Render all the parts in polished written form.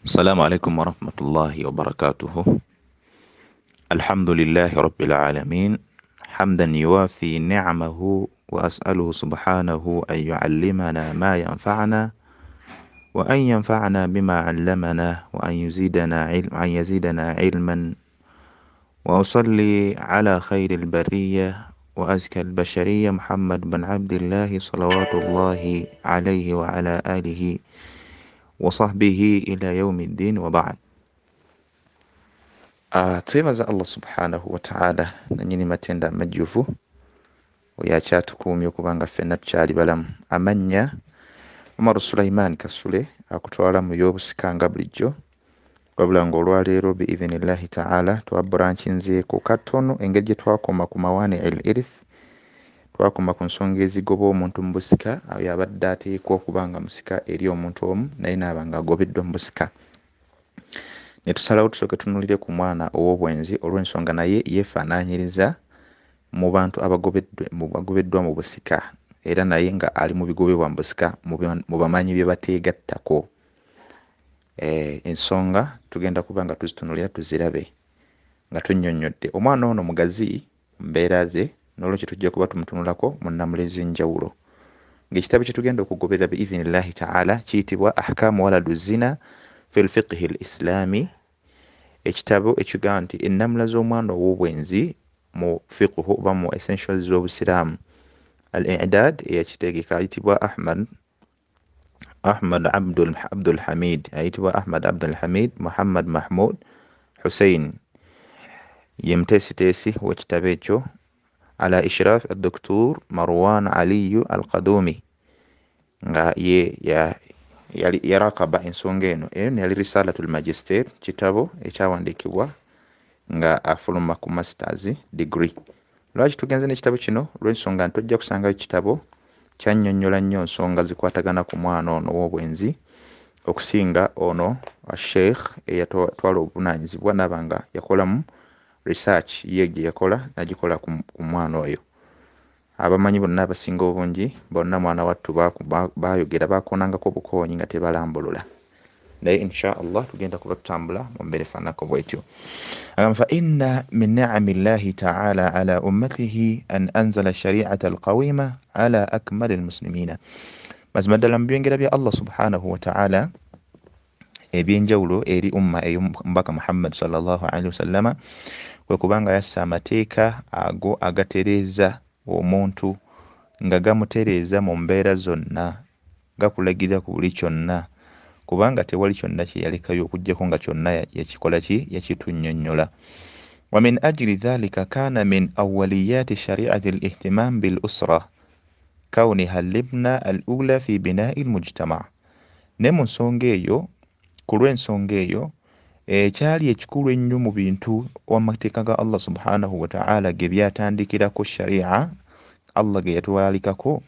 السلام عليكم ورحمة الله وبركاته. الحمد لله رب العالمين، حمدا يوافي نعمه، وأسأله سبحانه أن يعلمنا ما ينفعنا، وأن ينفعنا بما علمنا، وأن يزيدنا علما، وأصلي على خير البرية وأزكى البشرية محمد بن عبد الله صلوات الله عليه وعلى آله وصحبه إلى يوم الدين، وبعد. Twebaza Allah subhanahu wa ta'ala nanyini matenda amajjuvu oyakyatukuumya okubanga ffenna tukyali balamu. Amannya Omar Sulaiman Kasule, akutwala mu by'obusika nga bulijjo, wabula ng'olwaleero biidhinillahi ta'ala twaburanchinzeeko katono engeri gye twakoma ku mawaani al-irth. Twakoma ku nsonga ezigoba omuntu mu busika, yabadde ateekwa okubanga musika eri omuntu omu naye n'abanga agobeddwa mu busika. Netusalawo tusooke tunulire ku mwana ow'obwenzi olw'ensonga naye yeefaanaanyiriza mu bantu abagobeddwa mu busika, era naye nga ali mu bigobebwa mu busika mu bamanyi bye bateegattako. Ensonga tugenda kuba nga tuzitunulira tuzirabe nga tunnyonnyodde. Omwana ono mugazi mbeera ze, n'olwekyo tujja kuba tumutunulako mu nnamulezi enjawulo. Ng'ekitabo kye tugenda okugoberera biidhinillahi ta'ala kiyitibwa Ahkaamu waladu zina fil fiqhi al-islami, ekitabo ekigamba nti ennamula z'omwana ow'obwenzi mu fiqhu oba mu essentials z'obusiraamu. Al-i'daad eyakitegeka ayitibwa Ahmad Abdul Hamid, ayitibwa Ahmad Abdul Hamid Muhammad Mahmud Hussein, ye muteesiteesi w'ekitabo ekyo, ala ishraaf Dr. Marwan Aliyu Al-Qadumi, nga ye yarakaba ensonga eno. Eyo yali Risalatul Magister, kitabo ekyawandiikibwa nga afuluma ku masters degree. Lwaki tugenze n'ekitabo kino? Lw'ensonga nti tojja kusangayo kitabo kyannyonnyola nnyo nsonga zikwatagana ku mwana ono ow'obwenzi okusinga ono Sheikh eyatwala obuvunaanyizibwa n'aba nga yakolamu research ye gye yakola n'agikola ku mwana oyo. Abamanyi bonna abasinga obungi bonna mwana wattu baayogera bakonangako obukoonyi nga tebalambulula, naye insha Allah tugenda kuba tutambula mu mbeera efaanako bwetyo. Fa inna min ni'ami llahi ta'ala ala ummatihi an anzala shari'ata alqawima ala akmali almuslimina. Mazima ddala mu byengera bya Allah subhanahu wa ta'ala ebyenjawulo eri umma ey'omubaka Muhammad sallallahu alaihi wasallama, kwe kubanga yassa amateeka ago agatereeza omuntu, nga gamutereeza mu mbeera zonna, gakulagira ku buli kyonna, kubanga tewali kyonna kye yalekayo okuggyako nga kyonna yakikola ki, yakitunnyonnyola. Wa min ajli dhalika kana min awwaliyati shari'ati al-ihtimam bil usra kawniha al-libna al-ula fi bina'i al-mujtama'. Ne mu nsonga eyo, ku lw'ensonga eyo, ekyali ekikulu ennyo mu bintu w'amateeka ga Allah subhanahu wa ta'ala ge byatandikirako sharia Allah ge yatuwalikako,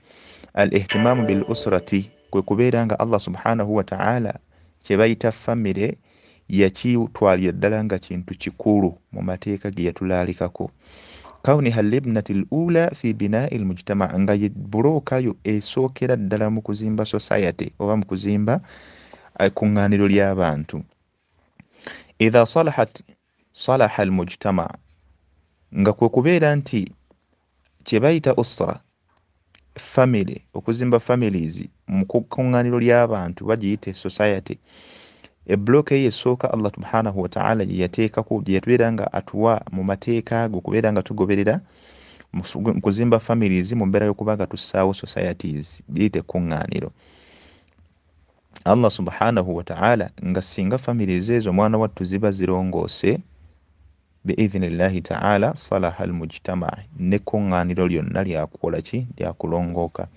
al-ihtimamu bil usrati, kwe kubeera nga Allah subhanahu wa ta'ala kye bayita famire yakitwalira ddala nga kintu kikulu mu mateeka ge yatulaalikako. Kawniha al-libnati al-ula fi bina'i al-mujtama', nga ye bulooka yo esookera ddala mu kuzimba society oba mu kuzimba ekkuŋŋaaniro ly'abantu. Idha salaha al-mujtama', nga kwe kubeera nti kye bayita usra, family, okuzimba families mu kkuŋŋaaniro ly'abantu bagiyite society. Ebbulooka eyo esooka Allah subhanahu wa ta'ala gye yateekako, gye yatubeera nga atuwa mu mateeka ago okubeera nga tugoberera mu kuzimba families mu mbeera y'okuba nga tussaawo societies, giyite ekkuŋŋaaniro. Allah subhanahu wa ta'ala nga singa families ezo mwana wattu ziba zirongoose, biidhinillahi ta'ala salaha al-mujtama', nekkuŋŋaaniro lyonna lyakukola ki, lyakulongooka.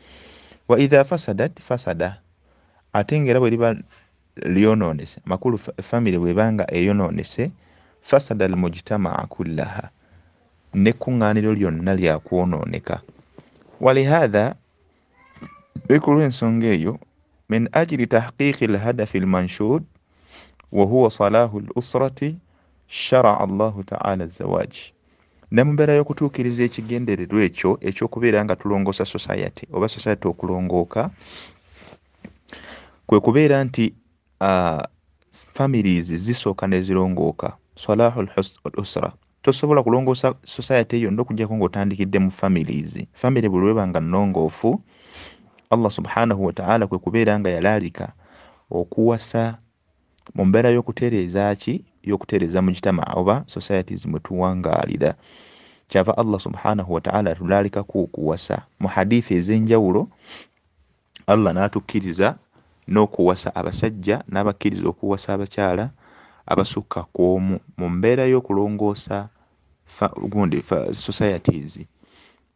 Wa idha fasadat fasada, ate ng'era bwe liba lyonoonese, makulu family bwebanga eyonoonese, fasada al-mujtama' kullaha, nekkuŋŋaaniro lyonna lyakwonooneka. Walihadha, ekulwa ensonga eyo, min ajli tahqiqi al-hadafi al-manshud wa huwa salahu al-usrati shara'a Allahu ta'ala az-zawaj. Ne mu mbeera y'okutuukiriza ekigendererwa ekyo eky'okubeera nga tulongoosa society oba society okulongooka, kwe kubeera nti families zisooka ne zirongooka. Salahul usra, tosobola kulongoosa society yonna okuggyako ng'otandikidde mu families. Family buli lweba nga nnongoofu, Allah subhanahu wa ta'ala kwe kubeera nga yalaalika okuwasa mu mbeera y'okutereeza ki, y'okutereeza mu kitama oba societies mwe tuwangaalira. Kyava Allah subhanahu wa ta'ala atulaalikako okuwasa. Mu hadithi ez'enjawulo Allah n'atukkiriza n'okuwasa abasajja n'abakkiriza okuwasa abakyala abasukka ku omu mu mbeera y'okulongoosa societies.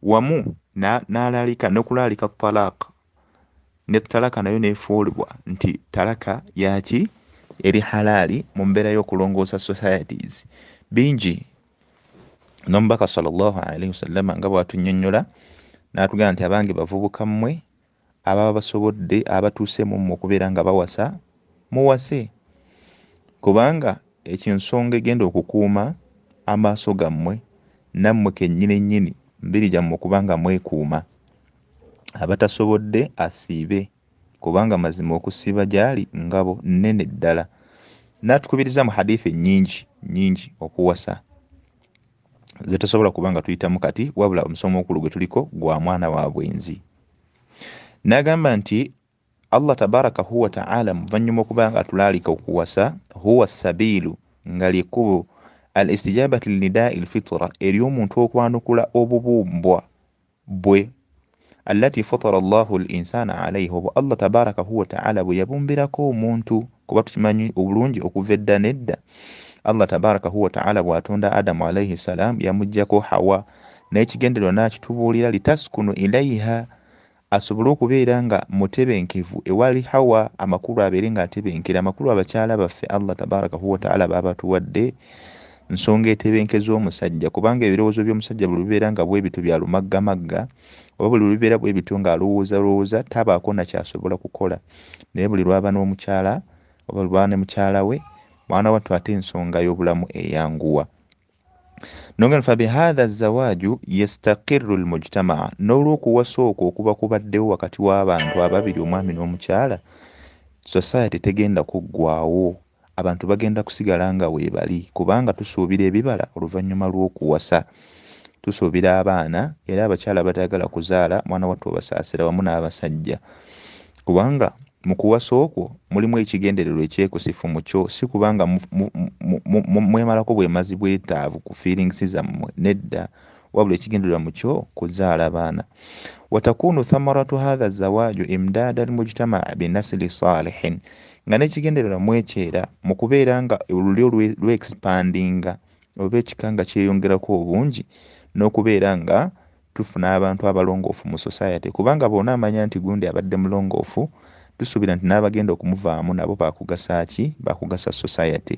Wamu n'alaalika n'okulaalika talaq, ne talaka nayo neefuulibwa nti talaka yaki eri halaali mu mbeera y'okulongoosa societies. Bingi n'omubaka sallallahu alaihi wasallam nga bw'atunnyonnyola n'atugamba nti abange bavubuka mmwe ababa basobodde abatuuse mu mmwe okubeera nga bawasa muwase, kubanga ekinsonga egenda okukuuma amaaso gammwe nammwe kennyini mbiri gyammwe okubanga mwekuuma. Abatasobodde asiibe, kubanga mazima okusiiba gyali ngabo nnene ddala. N'atukubiriza mu hadithi nnyingi okuwasa ze tosobola kubanga tuyitamu kati, wabula omusomo omukulu gwe tuliko gwa mwana wa bwenzi. N'agamba nti Allah tabarakahu wa ta'ala muvannyuma okubanga atulaalika okuwasa, huwa sabiilu, nga lyekkubo al istijabati linidaai lfitra, ery'omuntu okwanukula obubumbwa bwe allati fatara Allahu al-insana alayhi, obo Allah tabarakahu wa ta'ala bwe yabumbirako omuntu. Kuba tukimanyi obulungi okuva edda nedda Allah tabarakahu wa ta'ala bw'atonda Adamu alayhi salam yamuggyako Hawa, naye kigendererwa n'akitubuulira litaskunu ilayha, asobole okubeera nga mutebenkevu ewali Hawa, amakulu abeere nga atebenkera. Amakulu abakyala baffe Allah tabarakahu wa ta'ala babatuwadde nsonga etebenkeza omusajja, kubanga ebirowoozo by'omusajja buli bibeera nga bwe bitu bya lumaggamagga, oba buli lubeera bwe bitu nga alowooza tabaako nakyasobola kukola. Naye buli lwaba n'omukyala oba lwaba ne mukyala we, mwana wattu ate ensonga y'obulamu eyanguwa. Nonga fa bihadha zawaaju yastaqirru almujtamaa, n'olw'okuwasa okwo okuba kubaddewo wakati w'abantu ababiri, omwami n'omukyala, society tegenda kuggwaawo, abantu bagenda kusigala nga weebali, kubanga tusuubira ebibala oluvannyuma lw'okuwasa. Tusuubira abaana, era abakyala batayagala kuzaala mwana wattu obasaasira wamu n'abasajja, kubanga mu kuwasa okwo mulimu ekigendererwa ekyekusifu mu kyo, si kubanga mwemalako bwemazi bwetaavu ku feelings zammwe, nedda, wabula ekigendererwa mu kyo kuzaala baana. Watakunu thamaratu hadha zawaaju imdaada almujtamaa binasli salihin, nga n'ekigendererwa mu ekyera mu kubeera nga olulyo lwe-expandinga oba ekika nga kyeyongerako obungi, n'okubeera nga tufuna abantu abalongoofu mu society, kubanga bona amanya nti gundi abadde mulongoofu, tusuubira nti n'abagenda okumuvaamu nabo bakugasa ki, bakugasa society.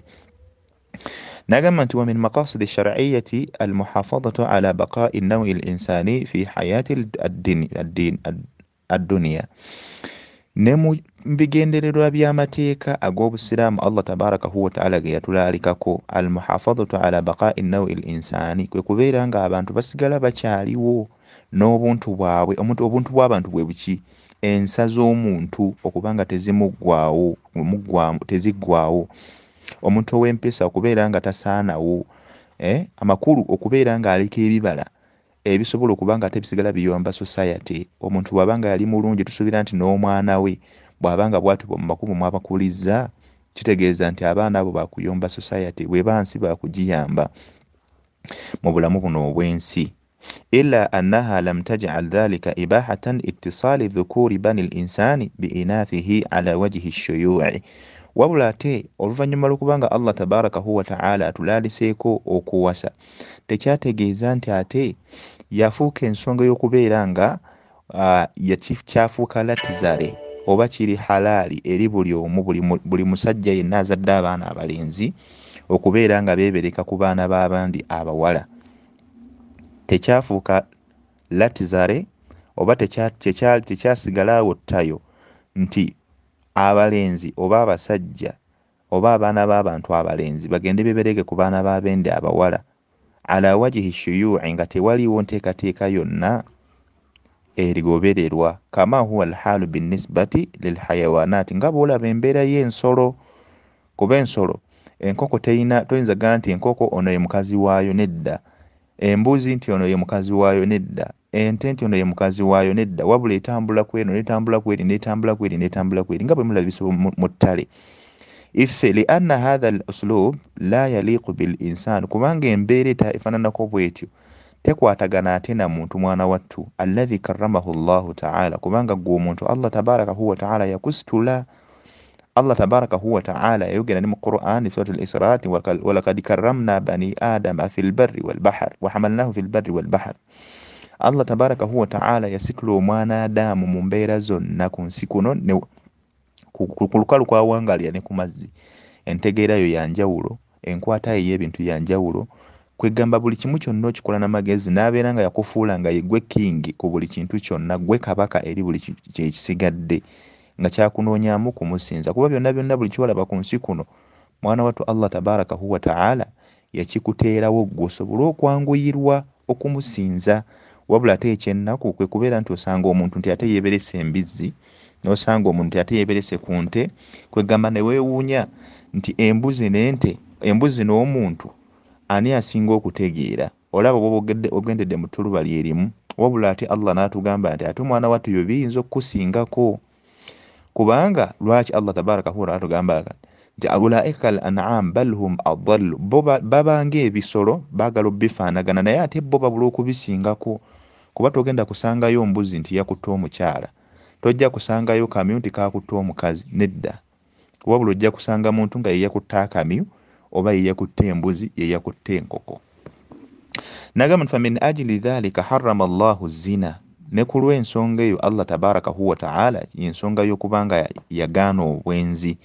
N'agamba nti wa min maqasidi shar'iyyati almuhafadhatu ala baqaa'i an-naw'i al-insani fi hayati ad-dunya, ne mu bigendererwa by'amateeka ag'obusiraamu Allah tabarakahu wa ta'ala ge yatulaalikako, almuhafadhatu ala baqaa'i an-naw'i al-insani, kwe kubeera nga abantu basigala bakyaliwo n'obuntu bwabwe. Obuntu bw'abantu bwe buki? Ensa z'omuntu okubanga teziggwaawo. Omuntu ow'empisa okubeera nga tasaanawo. Amakulu okubeera nga aleka ebibala ebisobola okuba nga tebisigala biyomba society. Omuntu bw'abanga yali mulungi, tusuubira nti n'omwana we bw'abanga bwatubwa mu makubo mwabakuliza, kitegeeza nti abaana abo bakuyomba society, bw'eba nsi bakugiyamba mu bulamu buno obw'ensi. Illa annaha lam taj'al dhalika ibahatan ittisali dhukuri bani al-insani biinathihi ala wajhi ash-shuyu'i, wabula ate oluvannyuma lw'okubanga Allah tabarakahu wa ta'ala atulaaliseeko okuwasa, tekyategeeza nti ate yafuuka ensonga y'okubeera nga kyafuuka latizale oba kiri halaali eri buli omu, buli musajja yenna azadde abaana abalenzi okubeera nga beebereka ku baana b'abandi abawala. Tekyafuuka latizale oba tekyasigalawo ttayo nti abalenzi oba abasajja oba abaana b'abantu abalenzi bagende bebereke ku baana b'abendi abawala ala wajihi shuyu'i, nga tewaliwo nteekateeka yonna erigobererwa, kama huwa alhaalu binisbati lilhayawanati, nga bw'olaba embeera y'ensolo. kuba ensolo enkoko toyinza gamba nti enkoko ono ye mukazi waayo, nedda. Embuzi nti ono ye mukazi waayo, nedda. Ente nti ono ye mukazi waayo, nedda. Wabula etambula kweno netambula kweri netambula kweri netambula kweri nga bwe mulabisa mu ttale. Iffe lianna hatha al uslub la yaliqu bil insan, kubanga embeera efaananako bwetyo tekwatagana ate na muntu mwana wattu alladhi karramahu Allahu ta'ala, kubanga gwe omuntu Allah tabarakahu wa ta'ala yakusitula. Allah tabarakahu wa ta'ala yayogera ni mu Qur'an surat al-Isra, walaqad karramna bani adama fil barri wal bahr wa hamalnahu fil barri wal bahr. Allah tabarakahu wa ta'ala yasitula omwana Adamu mu mbeera zonna ku nsi kuno ku lukalu kwawangalira ne ku mazzi. Entegeera yo yanjawulo, enkwata ye y'ebintu yanjawulo, kwegamba buli kimu kyonna okikola n'amagezi, n'abeera nga yakufuula nga ye gwe kingi ku buli kintu kyonna, gwe kabaka eri buli kyekisigadde, nga kyakunoonyaamu kumusinza. Kuba byonna byonna buli kyolaba ku nsi kuno mwana wattu Allah tabarakahu wa ta'ala yakikuteerawo gwe osobole okwanguyirwa okumusinza. Wabula ate ekyennaku kwe kubeera nti osanga omuntu nti ate yeeberese embizzi, n'osanga omuntu nti ate yeeberese ku nte, kwegamba ne weewuunya nti embuzi n'ente, embuzi n'omuntu ani asinga okutegeera? Olaba bw'oba ogendedde mu ttuluba lyerimu, wabula ate Allah n'atugamba nti ate mwana wattu byo biyinza okukusingako. Kubanga lwaki Allah tabarakahu wa ta'ala atugamba nti ulaika al an'am bal hum adallu, bo baba ng'ebisolo baagala obifaanagana naye ate bo babula okubisingako. Kuba togenda kusangayo mbuzi nti yakutte omukyala, tojja kusangayo kamyu nti kakutte omukazi, nedda. Wabula ojja kusanga muntu nga ye yakutte akamyu oba ye yakutte embuzi, ye yakutte enkoko. Nagamba nti famin ajili dhalika harrama Allahu zina, ne ku lw'ensonga eyo Allah tabarakahu wa ta'ala y'ensonga y'okubanga yagaana obwenzi.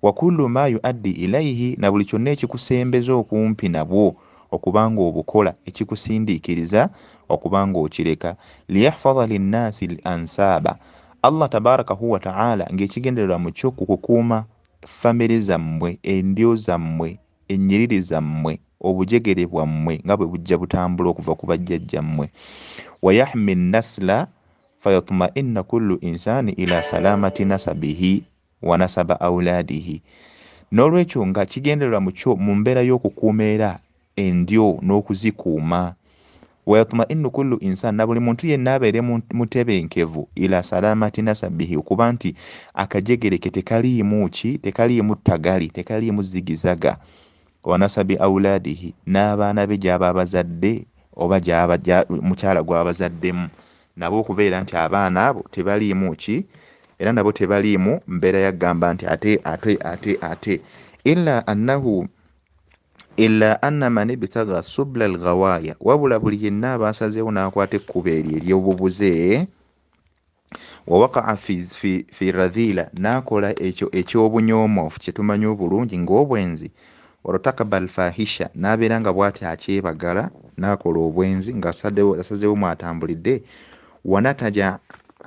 Wa kullu ma yuaddi ilayhi, na buli kyonna ekikusembeza okumpi nabwo okubanga obukola, ekikusindiikiriza okubanga okireka. Liyahfadha linnasi al ansaba, Allah tabarakahu wa ta'ala ng'ekigendererwa mu kyo kukukuuma famire zammwe, endyo zammwe, ennyiriri zammwe, obujegere bwammwe nga bwe bujja butambula okuva ku bajjajjammwe. Wa yahmi nasla fayatma'inna kullu insani ila salamati nasabihi wa nasaba awladihi. N'olwekyo nga kigendererwa mu kyo mu mbeera y'okukuuma era endyo n'okuzikuuma. Wa yatma'innu kullu insani, na buli muntu yenna abeere mutebenkevu ila salamati nasabihi, okuba nti akajegereke tekaliimu ki, tekaliimu ttagali, tekaliimu zigizaga. Wa nasabi awladihi, n'abaana be gy'aba abazadde oba mukyala gw'abazaddemu, nabo okubeera nti abaana abo tebaliimu ki, era nabo tebaliimu mbeera yagamba nti ate illa anna man ibtagha subla al-ghawaya, wabula buli yenna abasazeewo n'akwata ekkubo eryo ery'obubuze, wa waqa'a fi radhila, n'akola ekyo eky'obunyoomoofu kye tumanyi obulungi ng'obwenzi, warotakaba al-fahisha, n'abeera nga bw'ati akyebagala n'akola obwenzi nga asazeewo mwatambulidde, wanataja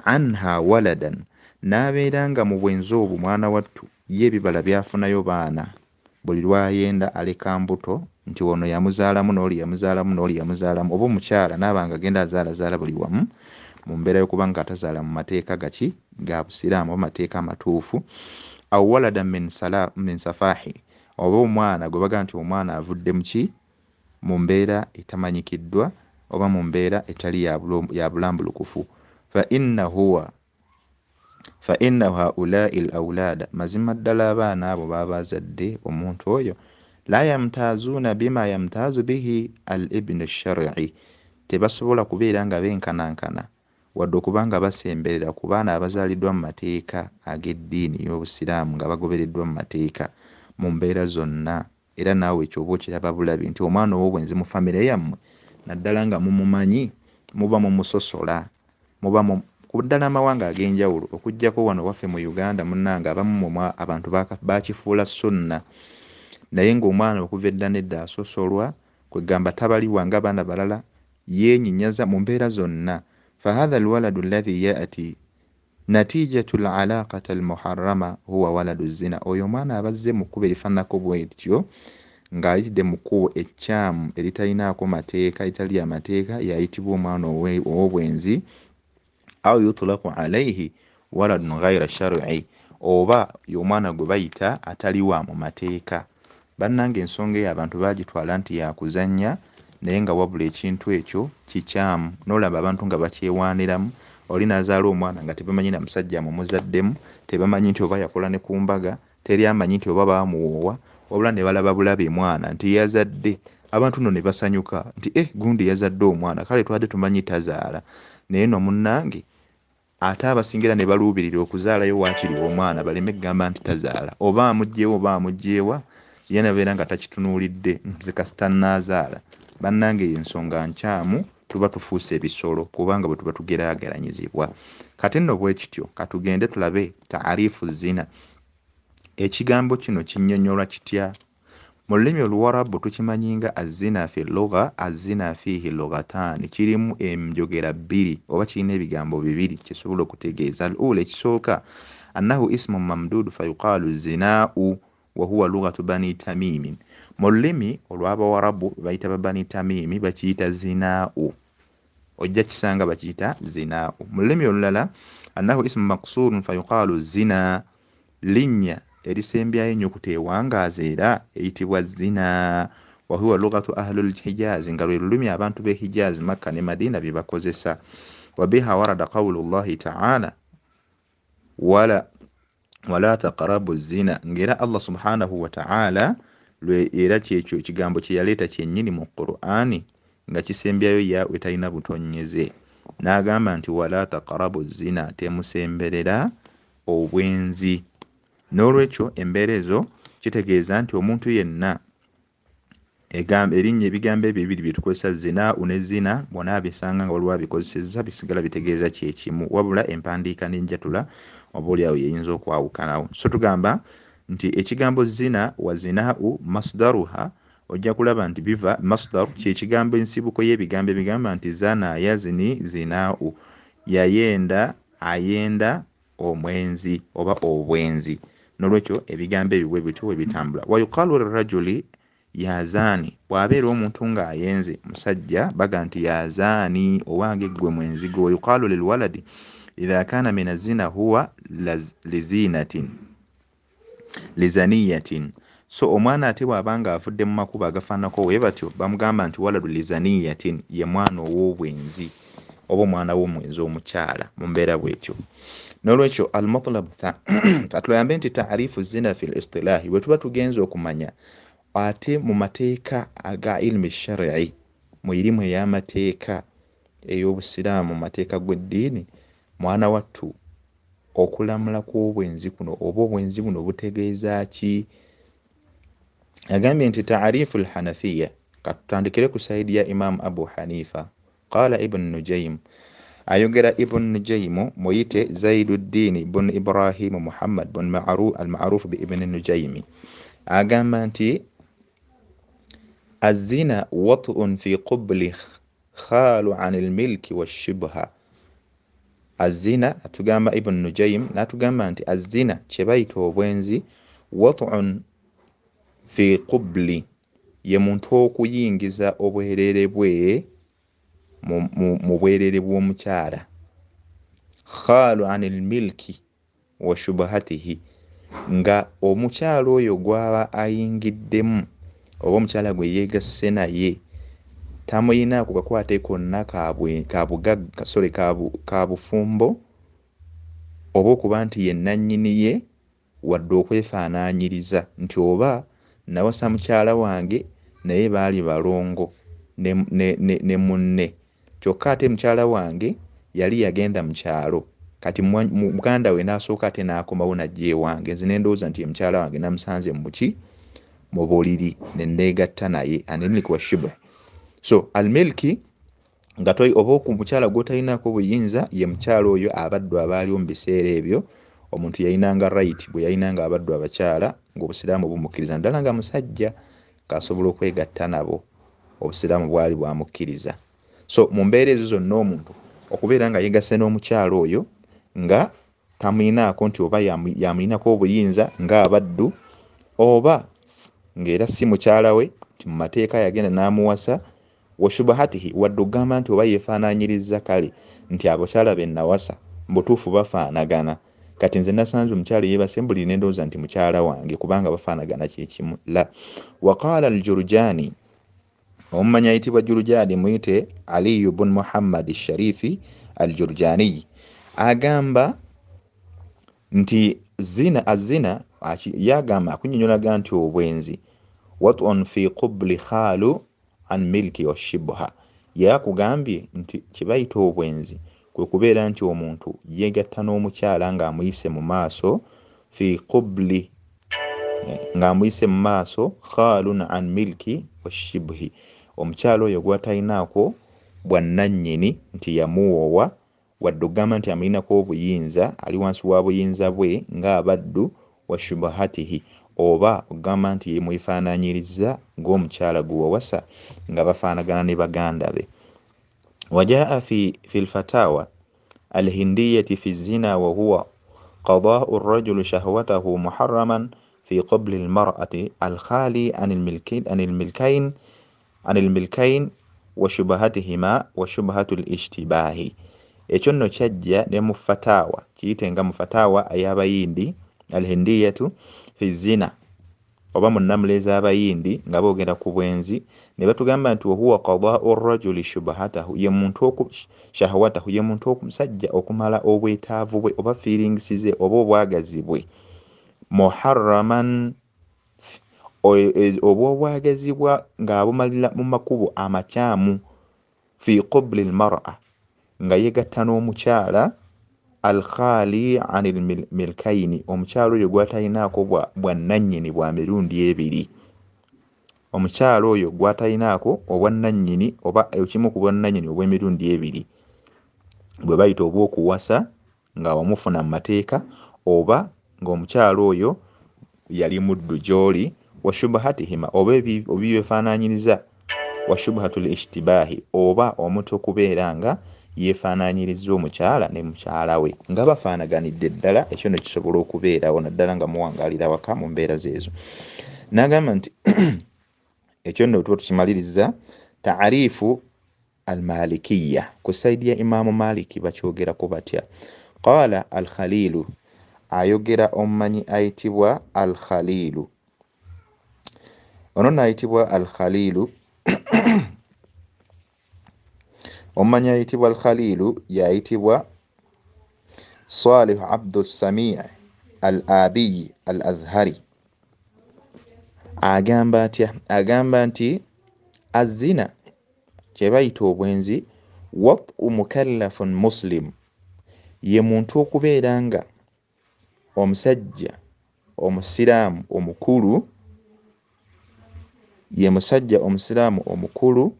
anha waladan, n'abeera nga mu bwenzi obwo mwana wattu ye ebibala byafunayo baana, buli lwayenda aleka mbuto nti ono yamuzaalamu n'oli yamuzaalamu n'oli yamuzaalamu, oba omukyala n'abanga agenda azaala buli wamu mu mbeera y'okuba nga atazaala mu mateeka gaki ga busiraamu, amateeka amatuufu. Aw waladan min safahi, oba omwana gwe baga nti omwana avudde muki mu mbeera etamanyikiddwa oba mu mbeera etali ya bulambulukufu. fa inna haulai al-awlada, mazima ddala abaana abo babazadde omuntu oyo, la yamtazuuna bima yamtazu bihi al-ibn ash-shar'i, tebasobola kubeera nga benkanankana wadde okubanga basemberera ku baana abazaaliddwa mu mateeka ag'eddiini y'obusiraamu nga bagobereddwa mu mateeka mu mbeera zonna. Era naawe ekyoba okiraba bulabi nti omwana ow'obwenzi mu famire yammwe naddala nga mumumanyi, muba mumusosola, muba kuddala amawanga ag'enjawulo okuggyako wano waffe mu Uganda munnanga abamu abantu bakifuula sunna, naye ng'omwana okuva edda nedda asosolwa, kwegamba tabaliwa ng'abaana balala, yeenyinyaza mu mbeera zonna. Fahadha alwaladu alladhi ya'ti natijatu alaqata almuharrama huwa waladu zina, oyo omwana abazze mu kkubo erifaananako bwetyo ng'ayitidde mu kkubo ekyamu eritalinaako mateeka, eritali amateeka, yayitibwa omwana ow'obwenzi. Aw yutlaqu alayhi waladun ghayra shar'i, oba omwana gwe bayita atali wa mu mateeka. Bannange ensonga eyo abantu bagitwala nti yakuzannya naye nga wabula ekintu ekyo kikyamu. N'olaba abantu nga bakyewaaniramu, oli n'azaala omwana nga tebamanyi na musajja mumuzaddemu, tebamanyi nti oba yakola ne ku mbaga, teri amanyi nti oba baamuwoowa, wabula ne balaba bulabe mwana nti yazadde. Abantu nno ne basanyuka nti gundi yazadde omwana, kale twadde tumanyi tazaala. Naye no munnange ate abasingira ne baluubirira okuzaalayo waakiri omwana baleme kugamba nti tazaala, oba amugyewo oba amugyewa, ye nabeera nga takitunuulidde nze kasita nnaazaala. Bannange ensonga nkyamu, tuba tufuuse ebisolo kubanga bwe tuba tugeraageranyizibwa. Kati nno bwe kityo katugende tulabe taarifu zina. Ekigambo kino kinnyonnyolwa kitya? Mu lulimi Oluwarabu tukimanyi nga azina fi lugha, azina fihi lughataani. Kirimu enjogera bbiri oba kirina ebigambo bibiri kisobola okutegeeza. Al-ula ekisooka annahu ismu mamdudu fayuqaalu zinaa'u wa huwa lughatu bani tamimin. Mu lulimi olw'Abawarabu bayita Bani Tamimi bakiyita zinaa'u. Ojja kisanga bakiyita zinaa'u. Mu lulimi olulala annahu ismu maqsurun fayuqaalu zina, linnya erisembyayo ennyukuta ewangaaza era eyitibwa zina. Wa huwa lughatu ahlul Hijaz, nga lwe lulimi abantu b'e Hijaz, Makka ne Madina bye bakozesa. Wa biha warada qawlu llahi ta'ala wala taqrabu zina, ng'era Allah subhanahu wa ta'ala era kyekyo ekigambo kye yaleeta kyennyini mu Qur'ani nga kisembyayo ya etalina butonnyeze, n'agamba nti wala taqrabu zina, temusemberera obwenzi. N'olwekyo embeera ezo kitegeeza nti omuntu yenna erinnya ebigambo ebyo ebiri bye tukozesa zinaa'u ne zina bw'onaa bisanga nga waliwo abikozesezza bisigala bitegeeza kyekimu, wabula empandiika n'enjatula oboolyawo yeyinza okwawukanawo. So tugamba nti ekigambo zina wa zinaa'u masdaruha, ojja kulaba nti biva masdar kyekigambo ensibuko y'ebigambo ebigamba nti zana yazni zinaa'u, yayenda ayenda omwenzi oba obwenzi. N'olwekyo ebigambo ebyo bwe bityo bwe bitambula. Wa yuqaalu lirrajuli yazaani, bw'abeera omuntu ng'ayenze musajja baga nti yazaani, owange ggwe mwenzigo. Wa yuqaalu lilwaladi idha kaana min azina huwa lizaniyatin. So omwana ate bw'abanga avudde mu makubo agafaanako bwe batyo bamugamba nti waladu lizaniyatin, ye mwana ow'obwenzi oba omwana w'omwenzi omukyala mu mbeera bw'etyo. N'olwekyo al-matlab katuyambe nti taarifu zina fil istilaahi, bwe tuba tugenza okumanya ate mu mateeka aga ilmi shar'i, mu irimu ey'amateeka ey'obusiraamu, mu mateeka g'eddiini, mwana wattu okulamula kw'obwenzi kuno oba obwenzi buno butegeeza ki? Agambye nti taarifu al-hanafiya, katutandikire ku sayidi ya Imam Abu Hanifa. Qala Ibn Nujaym, ayogera Ibn Nujaym muyite Zaiduddin ibn Ibrahim Muhammad bin al-ma'ruf bi Ibn Nujaym, agamba nti azina wat'un fi qubli khalu anil milki washibha. Azina, atugamba Ibn Nujaym n'atugamba nti azina kye bayita obwenzi, wat'un fi qubli, ye muntu okuyingiza obwerere bwe mu bwerere bw'omukyala, khalu anil milki wa shubhatihi, nga omukyala oyo gwaba ayingiddemu oba omukyala gwe yeegasse naye tamuyinaako kakwate konna ka bufumbo oba okuba nti ye nannyini ye, wadde okwefaanaanyiriza nti oba nawasa mukyala wange naye baali balongo ne munne, kyokka ate mukyala wange yali yagenda mu kyalo, kati muganda we n'asooka ate n'akomawo n'ajja ewange, nze ne ndowooza nti mukyala wange namusanze mu buliri ne nneegatta naye, anilmilki wa shibha. So almilki nga oba ku mukyala gw'otalinaako buyinza, ye mukyala oyo abaddu abaaliwo mu biseera ebyo, omuntu yayinanga right bwe yayinanga abaddu abakyala ng'obusiraamu bumukkiriza, naddala nga musajja kasobola okwegatta nabo, obusiraamu bwali bwamukkiriza. So mu mbeera ezo zonna omuntu okubeera nga yegasse n'omukyala oyo nga tamuyinaako nti oba yamulinako obuyinza ng'abaddu, oba ng'era si mukyala we, nti mu mateeka yagenda n'amuwasa, wa shubahatihi, wadde okugamba nti oba yeefaanaanyiriza kale nti abakyala be nawasa mu butuufu bafaanagana, kati nze nasanze omukyala yeebase buli nendowooza nti mukyala wange kubanga bafaanagana kyekimu la. Waqala al-Jurjani, omumanyi ayitibwa Jurjani muyite Ali ibn Muhammad Sharifi al-Jurjani, agamba nti azina yagamba akunyonyolaga nti obwenzi wat'un fi qubli khalu an milki wa shibha, yakugambye nti kibayita obwenzi kwe kubeera nti omuntu yegatta n'omukyala ng'amuyise mu maaso, fi qubli ng'amuyise mu maaso, khalun an milki wa shibhi, omukyala oyo gw'atalinaako bwannannyini nti yamuwoowa wadde ogamba nti amulinako obuyinza, ali wansi wa buyinza bwe ng'abaddu wa shubahatihi, oba ogamba nti yemwefaananyiriza ng'omukyala gwe wawasa nga bafaanagana ne baganda be. Wajaa fi lfatawa alhindiyati fi zina wa huwa qadaa'u ar-rajuli shahwatahu muharraman fi qabli al-mar'ati al-khali an al-milkayn wa shubahatihima wa shubhatu al-ishtibahi. Ekyo nno kyajja ne mu fatawa, kiyite nga mu fatawa ay'abayindi alhindiyatu fi zina, oba mu nnamula ez'abayindi nga boogera ku bwenzi, ne batugamba nti wahuwa qadaa'u ar-rajuli shubhatahu, ye muntu shahwatahu, ye muntu omusajja okumala obwetaavu bwe oba feelings ze oba obwagazi bwe, muharraman obwobwagazibwa ng'abumalira mu makubo amakyamu, fi qubli al-mar'a, nga yegatta n'omukyala al-khali anil milkaini, omukyala oyo gwatalinaako bwannannyini bwa mirundi ebiri, omukyala oyo gwatalinaako obwannannyini oba ekimu ku bwannannyini obw'emirundi ebiri, bwe bayita obw'okuwasa nga wamufuna mu mateeka, oba ng'omukyala oyo yali muddu gy'oli, wa shubahatihima, oba ebibefaananyiriza, wa shubhatul ishtibahi, oba omuntu okubeera nga yeefaananyiriza omukyala ne mukyala we nga bafaanaganidde ddala. Ekyo ne kisobola okubeerawo naddala nga muwangaalira waka mu mbeera zeezo. N'agamba nti ekyo nno tuba tukimaliriza taarifu al-malikiya, ku sayidi ya Imaamu Maliki bakyogerako batya. Qaala al-Khalilu, ayogera omumanyi ayitibwa al-Khalilu, ono n'ayitibwa al-Khalilu omumanyi ayitibwa al-Khalilu yayitibwa Salih Abdu Samii al-Abiyi al-Azhari. Agamba atya? Agamba nti azina, kye bayita obwenzi, wat'u mukallafun muslim, ye muntu okubeera nga omusajja omusiraamu omukulu, ye musajja omusiraamu omukulu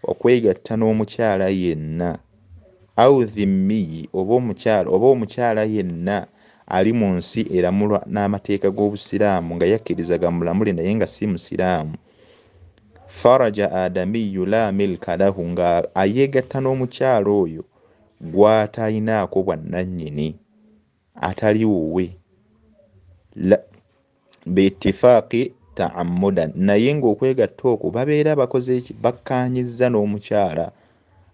okwegatta n'omukyala yenna, au dhimmiyi, oba omukyala yenna ali mu nsi eramulwa n'amateeka g'obusiraamu nga yakkirizaga mulamule naye nga si musiraamu. Faraja adamiyu la milka lahu, nga ayegatta n'omukyala oyo gw'atalinaako bwannannyini, atali wuwe, biitifaaqi ta'ammudan, naye ng'okwegatta okwo babeera bakoze eki? Bakkaanyizza n'omukyala,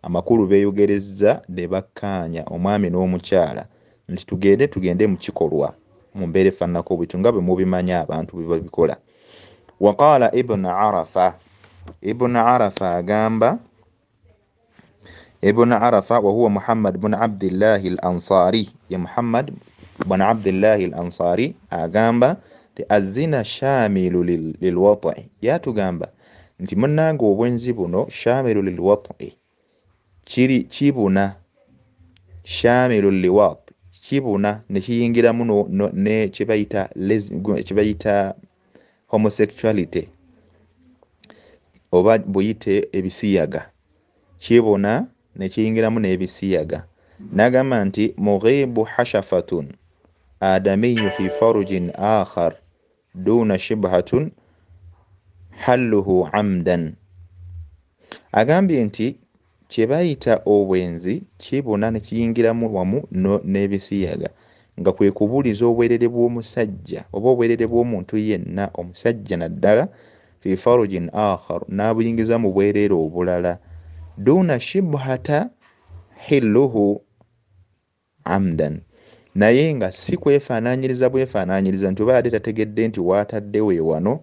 amakulu beeyogerezza ne bakkaanya omwami n'omukyala nti tugende mu kikolwa mu mbeera efaananako bwetyo nga bwe mubimanyi abantu bwe babikola. Waqaala Ibn Arafa, Ibn Arafa agamba, Ibn Arafa wa huwa Muhammad ibn Abdillahi al-Ansari, ye Muhammad ibn Abdillahi al-Ansari agamba nti azina shamilu lilwat'i, yatugamba nti munnange obwenzi buno shamilu lilwat'i, kibuna, shamilu liwat, kibuna ne kiyingiramu ne kyebayita homosexuality oba buyite ebisiyaga, kibuna ne kiyingiramu n'ebisiyaga. N'agamba nti mughibu hashafatun adamiyu fi farujin akhar duna shibhatun halluhu amdan. Agambye nti kye bayita obwenzi kibuna ne kiyingiramu wamu n'ebisiyaga, nga kwe kubuliza obwerere bw'omusajja oba obwerere bw'omuntu yenna, omusajja naddala, fi farujin akhar, n'abuyingiza mu bwerere obulala, duna shibhata hilluhu amdan, naye nga si kwefaanaanyiriza bwefaanaanyiriza nti oba yadde tategedde nti waataddewo ewano,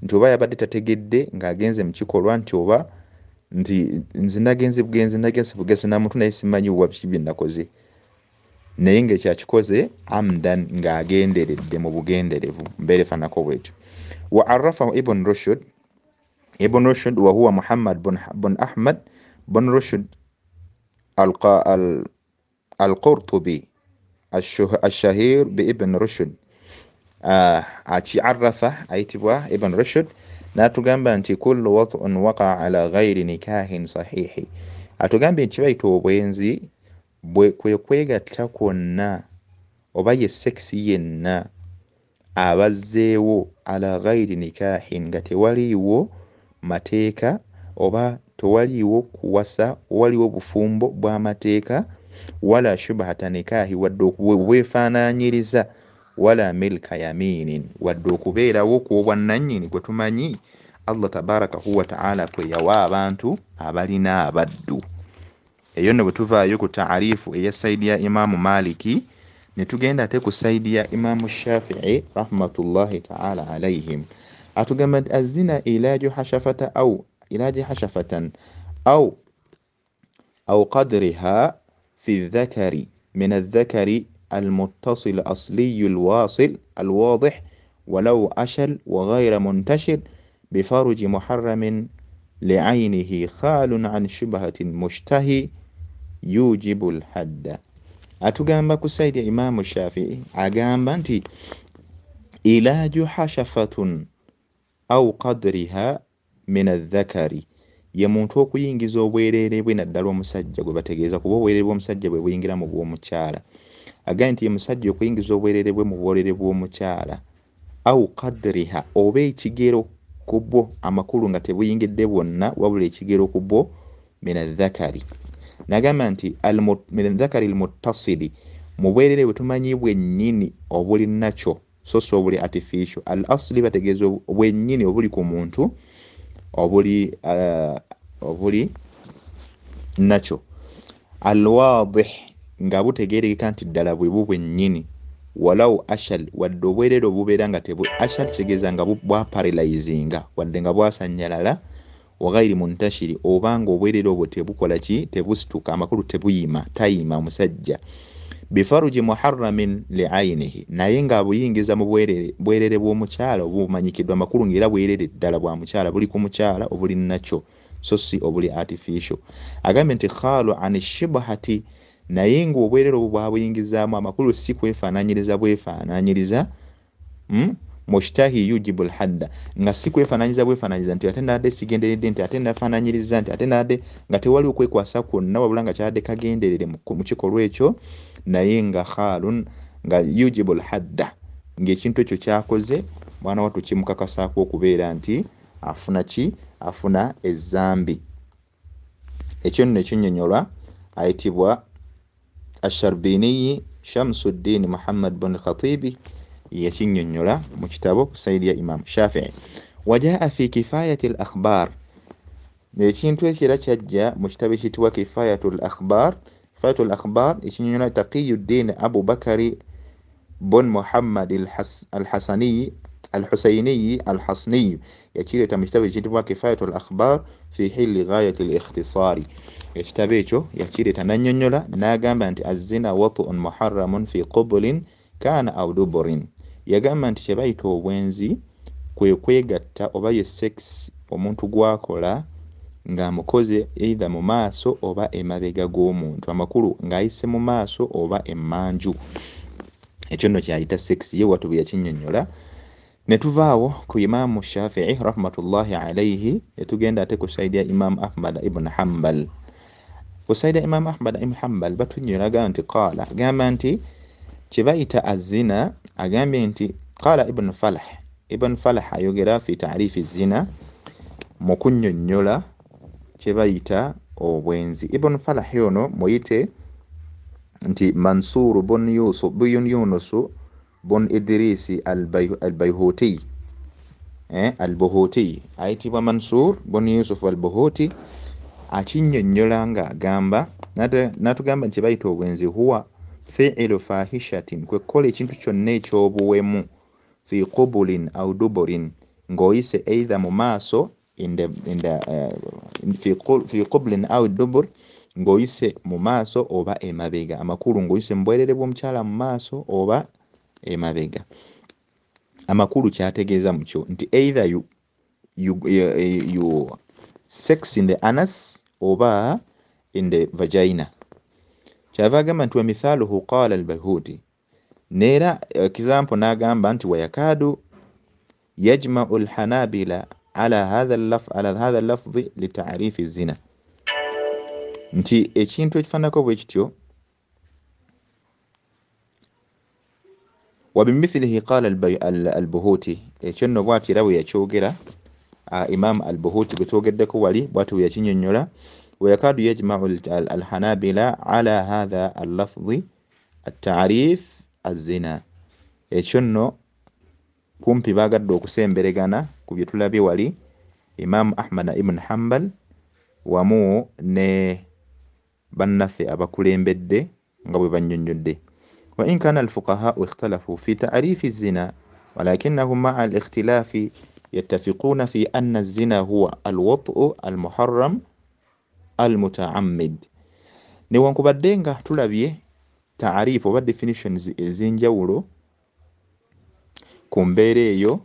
nti oba yabadde tategedde ng'agenze mu kikolwa nti oba nti nze nagenze bugezi na muntu naye simanyi wa biki bye nakoze, naye ng'ekyakikoze amdan ng'agenderedde mu bugenderevu, mbeere fanako bwetyo. Wa arafahu Ibn Rushd wa huwa Muhammad bin Ahmad bin Rushd al-Qurtubi الشهير بابن رشد عرفه ayitibwa Ibn Rushd n'atugamba nti kullu wat'un waqa ala ghairi nikahin sahihi, atugambye nti bayita obwenzi kwe kwegatta kwonna oba ye sekisi yenna abazzeewo ala ghairi nikahin nga tewaliiwo mateeka oba tewaliiwo kuwasa, waliwo obufumbo bw'amateeka, wala shubhata nikahi wadde okubwefaanaanyiriza, wala milka yaminin wadde okubeerawo kw'obwannannyini kwe tumanyi Allah tabarakahu wa ta'ala kwe yawa abantu abalina abaddu. Eyo ne bwe tuvaayo ku taarifu eya sayidi ya Imaamu Maliki, ne tugenda ate ku sayidi ya Imaamu Shafi'i rahmatullahi ta'ala alayhim, atugamba nti azina ilaaju hashafatan au qadriha في الذكر من الذكر المتصل الأصلي الواضح ولو أشل وغير منتشر بفرج محرم لعينه خال عن شبهة مشتهي يوجب الحد. أتugamba ku sayidi ya Imaamu Shafi'i agamba nti ilaaju hashafatun au qadriha min adh-dhakari, ye muntu okuyingiza obwereere bwe naddala omusajja gwe bategeeza kuba obwereere bw'omusajja bwe buyingira mu bw'omukyala. Agambye nti ye musajja okuyingiza obwereere bwe mu bwereere bw'omukyala, au qadriha oba ekigero ku bwo, amakulu nga tebuyingidde bwonna wabula ekigero ku bwo, min adh-dhakari. Nagamba nti min adh-dhakari al-muttasili, mu bwereere bwe tumanyi bwennyini obuli nakyo so si obuli artificial. Al-asli bategeeza bwennyini obuli ku muntu obuli nakyo. Al-wadih nga butegeerekeka nti ddala bwe bwennyini. Walau ashal wadde obwereere obubeera nga ashal kitegeeza nga bwaparalyzinga wadde nga bwasanyalala, wa ghairi muntashiri obanga obwereere obwo tebukola ki, tebusituka, amakulu tebuyima, tayima omusajja. Bifaruji muharramin li'ainihi, naye nga abuyingiza mu bwereere bw'omukyala obumanyikiddwa amakulu ng'era bwereere ddala bwa mukyala, buli ku mukyala obuli nakyo so si obuli artificial. Agambye nti khalu an shibhati, naye ng'obwereere obwo bwabuyingizaamu amakulu si kwefaanaanyiriza bwefaanaanyiriza, mushtahi yujibu al-hadda, nga si kwefaanaanyiriza bwefaanaanyiriza nti ate nadde sigenderedde nti ate nafaanaanyiriza nti ate nadde nga tewali okwekwasa kwonna wabula nga kyadde kagenderere mu kikolwa ekyo, naye nga khalun nga yujibu al-hadda, ng'ekintu ekyo kyakoze mwana wattu kimukakasaako okubeera nti afuna ki, afuna ezzambi. Ekyo nno ekinnyonnyolwa ayitibwa Ash-Sharbiniyi Shamsuddin Muhammad bin Khatibi yakinnyonnyola mu kitabo ku sayidi ya Imam Shafi'i. Wajaa fi kifayati al-akhbar, ekintu ekyo era kyajja mu kitabo ekiyitibwa Kifayatul Akhbar. Kifayatul Akhbar ekinnyonnyola Taqiyuddin Abu Bakari bin Muhammad al-Hasaniyi al-Husayniyi al-Hasniyi yakireeta mu kitabo ekiyitibwa Kifayatul Akhbar fi hilli ghayati al-ikhtisari. Ekitabo ekyo yakireeta n'annyonnyola n'agamba nti az-zina wat'un muharramun fi qublin kana aw duburin. Yagamba nti kye bayita obwenzi kwe kwegatta oba ye sex omuntu gwakola ng'amukoze either mu maaso oba emabega g'omuntu, amakulu ng'ayise mu maaso oba emmanju. Ekyo nno kyayita sex, ye watu bwe yakinnyonnyola. Ne tuvaawo ku Imaamu Shafi'i rahmatullahi alayhi, ne tugenda ate ku sayidi ya Imaamu Ahmad ibn Hanbal. Ku sayidi ya Imaamu Ahmad ibn Hanbal batunnyolaga nti qaala, agamba nti kye bayita azina, agambye nti qaala Ibn Falah ayogera fi ta'rifi zina, mu kunnyonnyola kye bayita obwenzi. Ibn Falah ono muyite nti Mansur bin Yunus bin Idrisi al-Bayhuti, al-Buhuti, ayitibwa Mansur bin Yusuf al-Buhuti. Akinnyonnyola ng'agamba n'atugamba nti kye bayita obwenzi huwa fi'lu fahishatin kwe kukola ekintu kyonna ekyobuwemu fi qubulin au duburin ng'oyise either mu maaso fi qubulin au dubur ng'oyise mu maaso oba emabega. Amakulu ng'oyise mu bwerere bw'omukyala mu maaso oba emabega. Amakulu kyategeeza mukyo nti either you sex in the anus oba in the vagina. Kyava agamba nti wa mithaluhu qala al-Bayhuti, neera example n'agamba nti wayakadu yajma'u al-hanabila ala hadha al-lafdhi li ta'rifi zina, nti ekintu ekifaanako bwe kityo wa bimithlihi qala al-Buhuti, ekyo nno bw'ati era bwe yakyogera Imam al-Buhuti bwe twogeddeko wali bw'ati bwe yakinnyonnyola ويكاد يجمع الحنابلة على هذا اللفظ التعريف الزنا. ekyo nno kumpi bagadde okusemberegana ku bye tulabye wali Imam Ahmad ibn Hanbal wamu ne bannaffe abakulembedde nga bwe bannyonnyodde. wa in kana al-fuqaha ikhtalafu fi ta'rif az-zina walakinnahum ma'a al-ikhtilafi yattafiquna fi anna az-zina huwa al-wat'u al-muharram al-muta'ammid. Newankubadde nga tulabye taarifu oba definitions ez'enjawulo ku mbeera eyo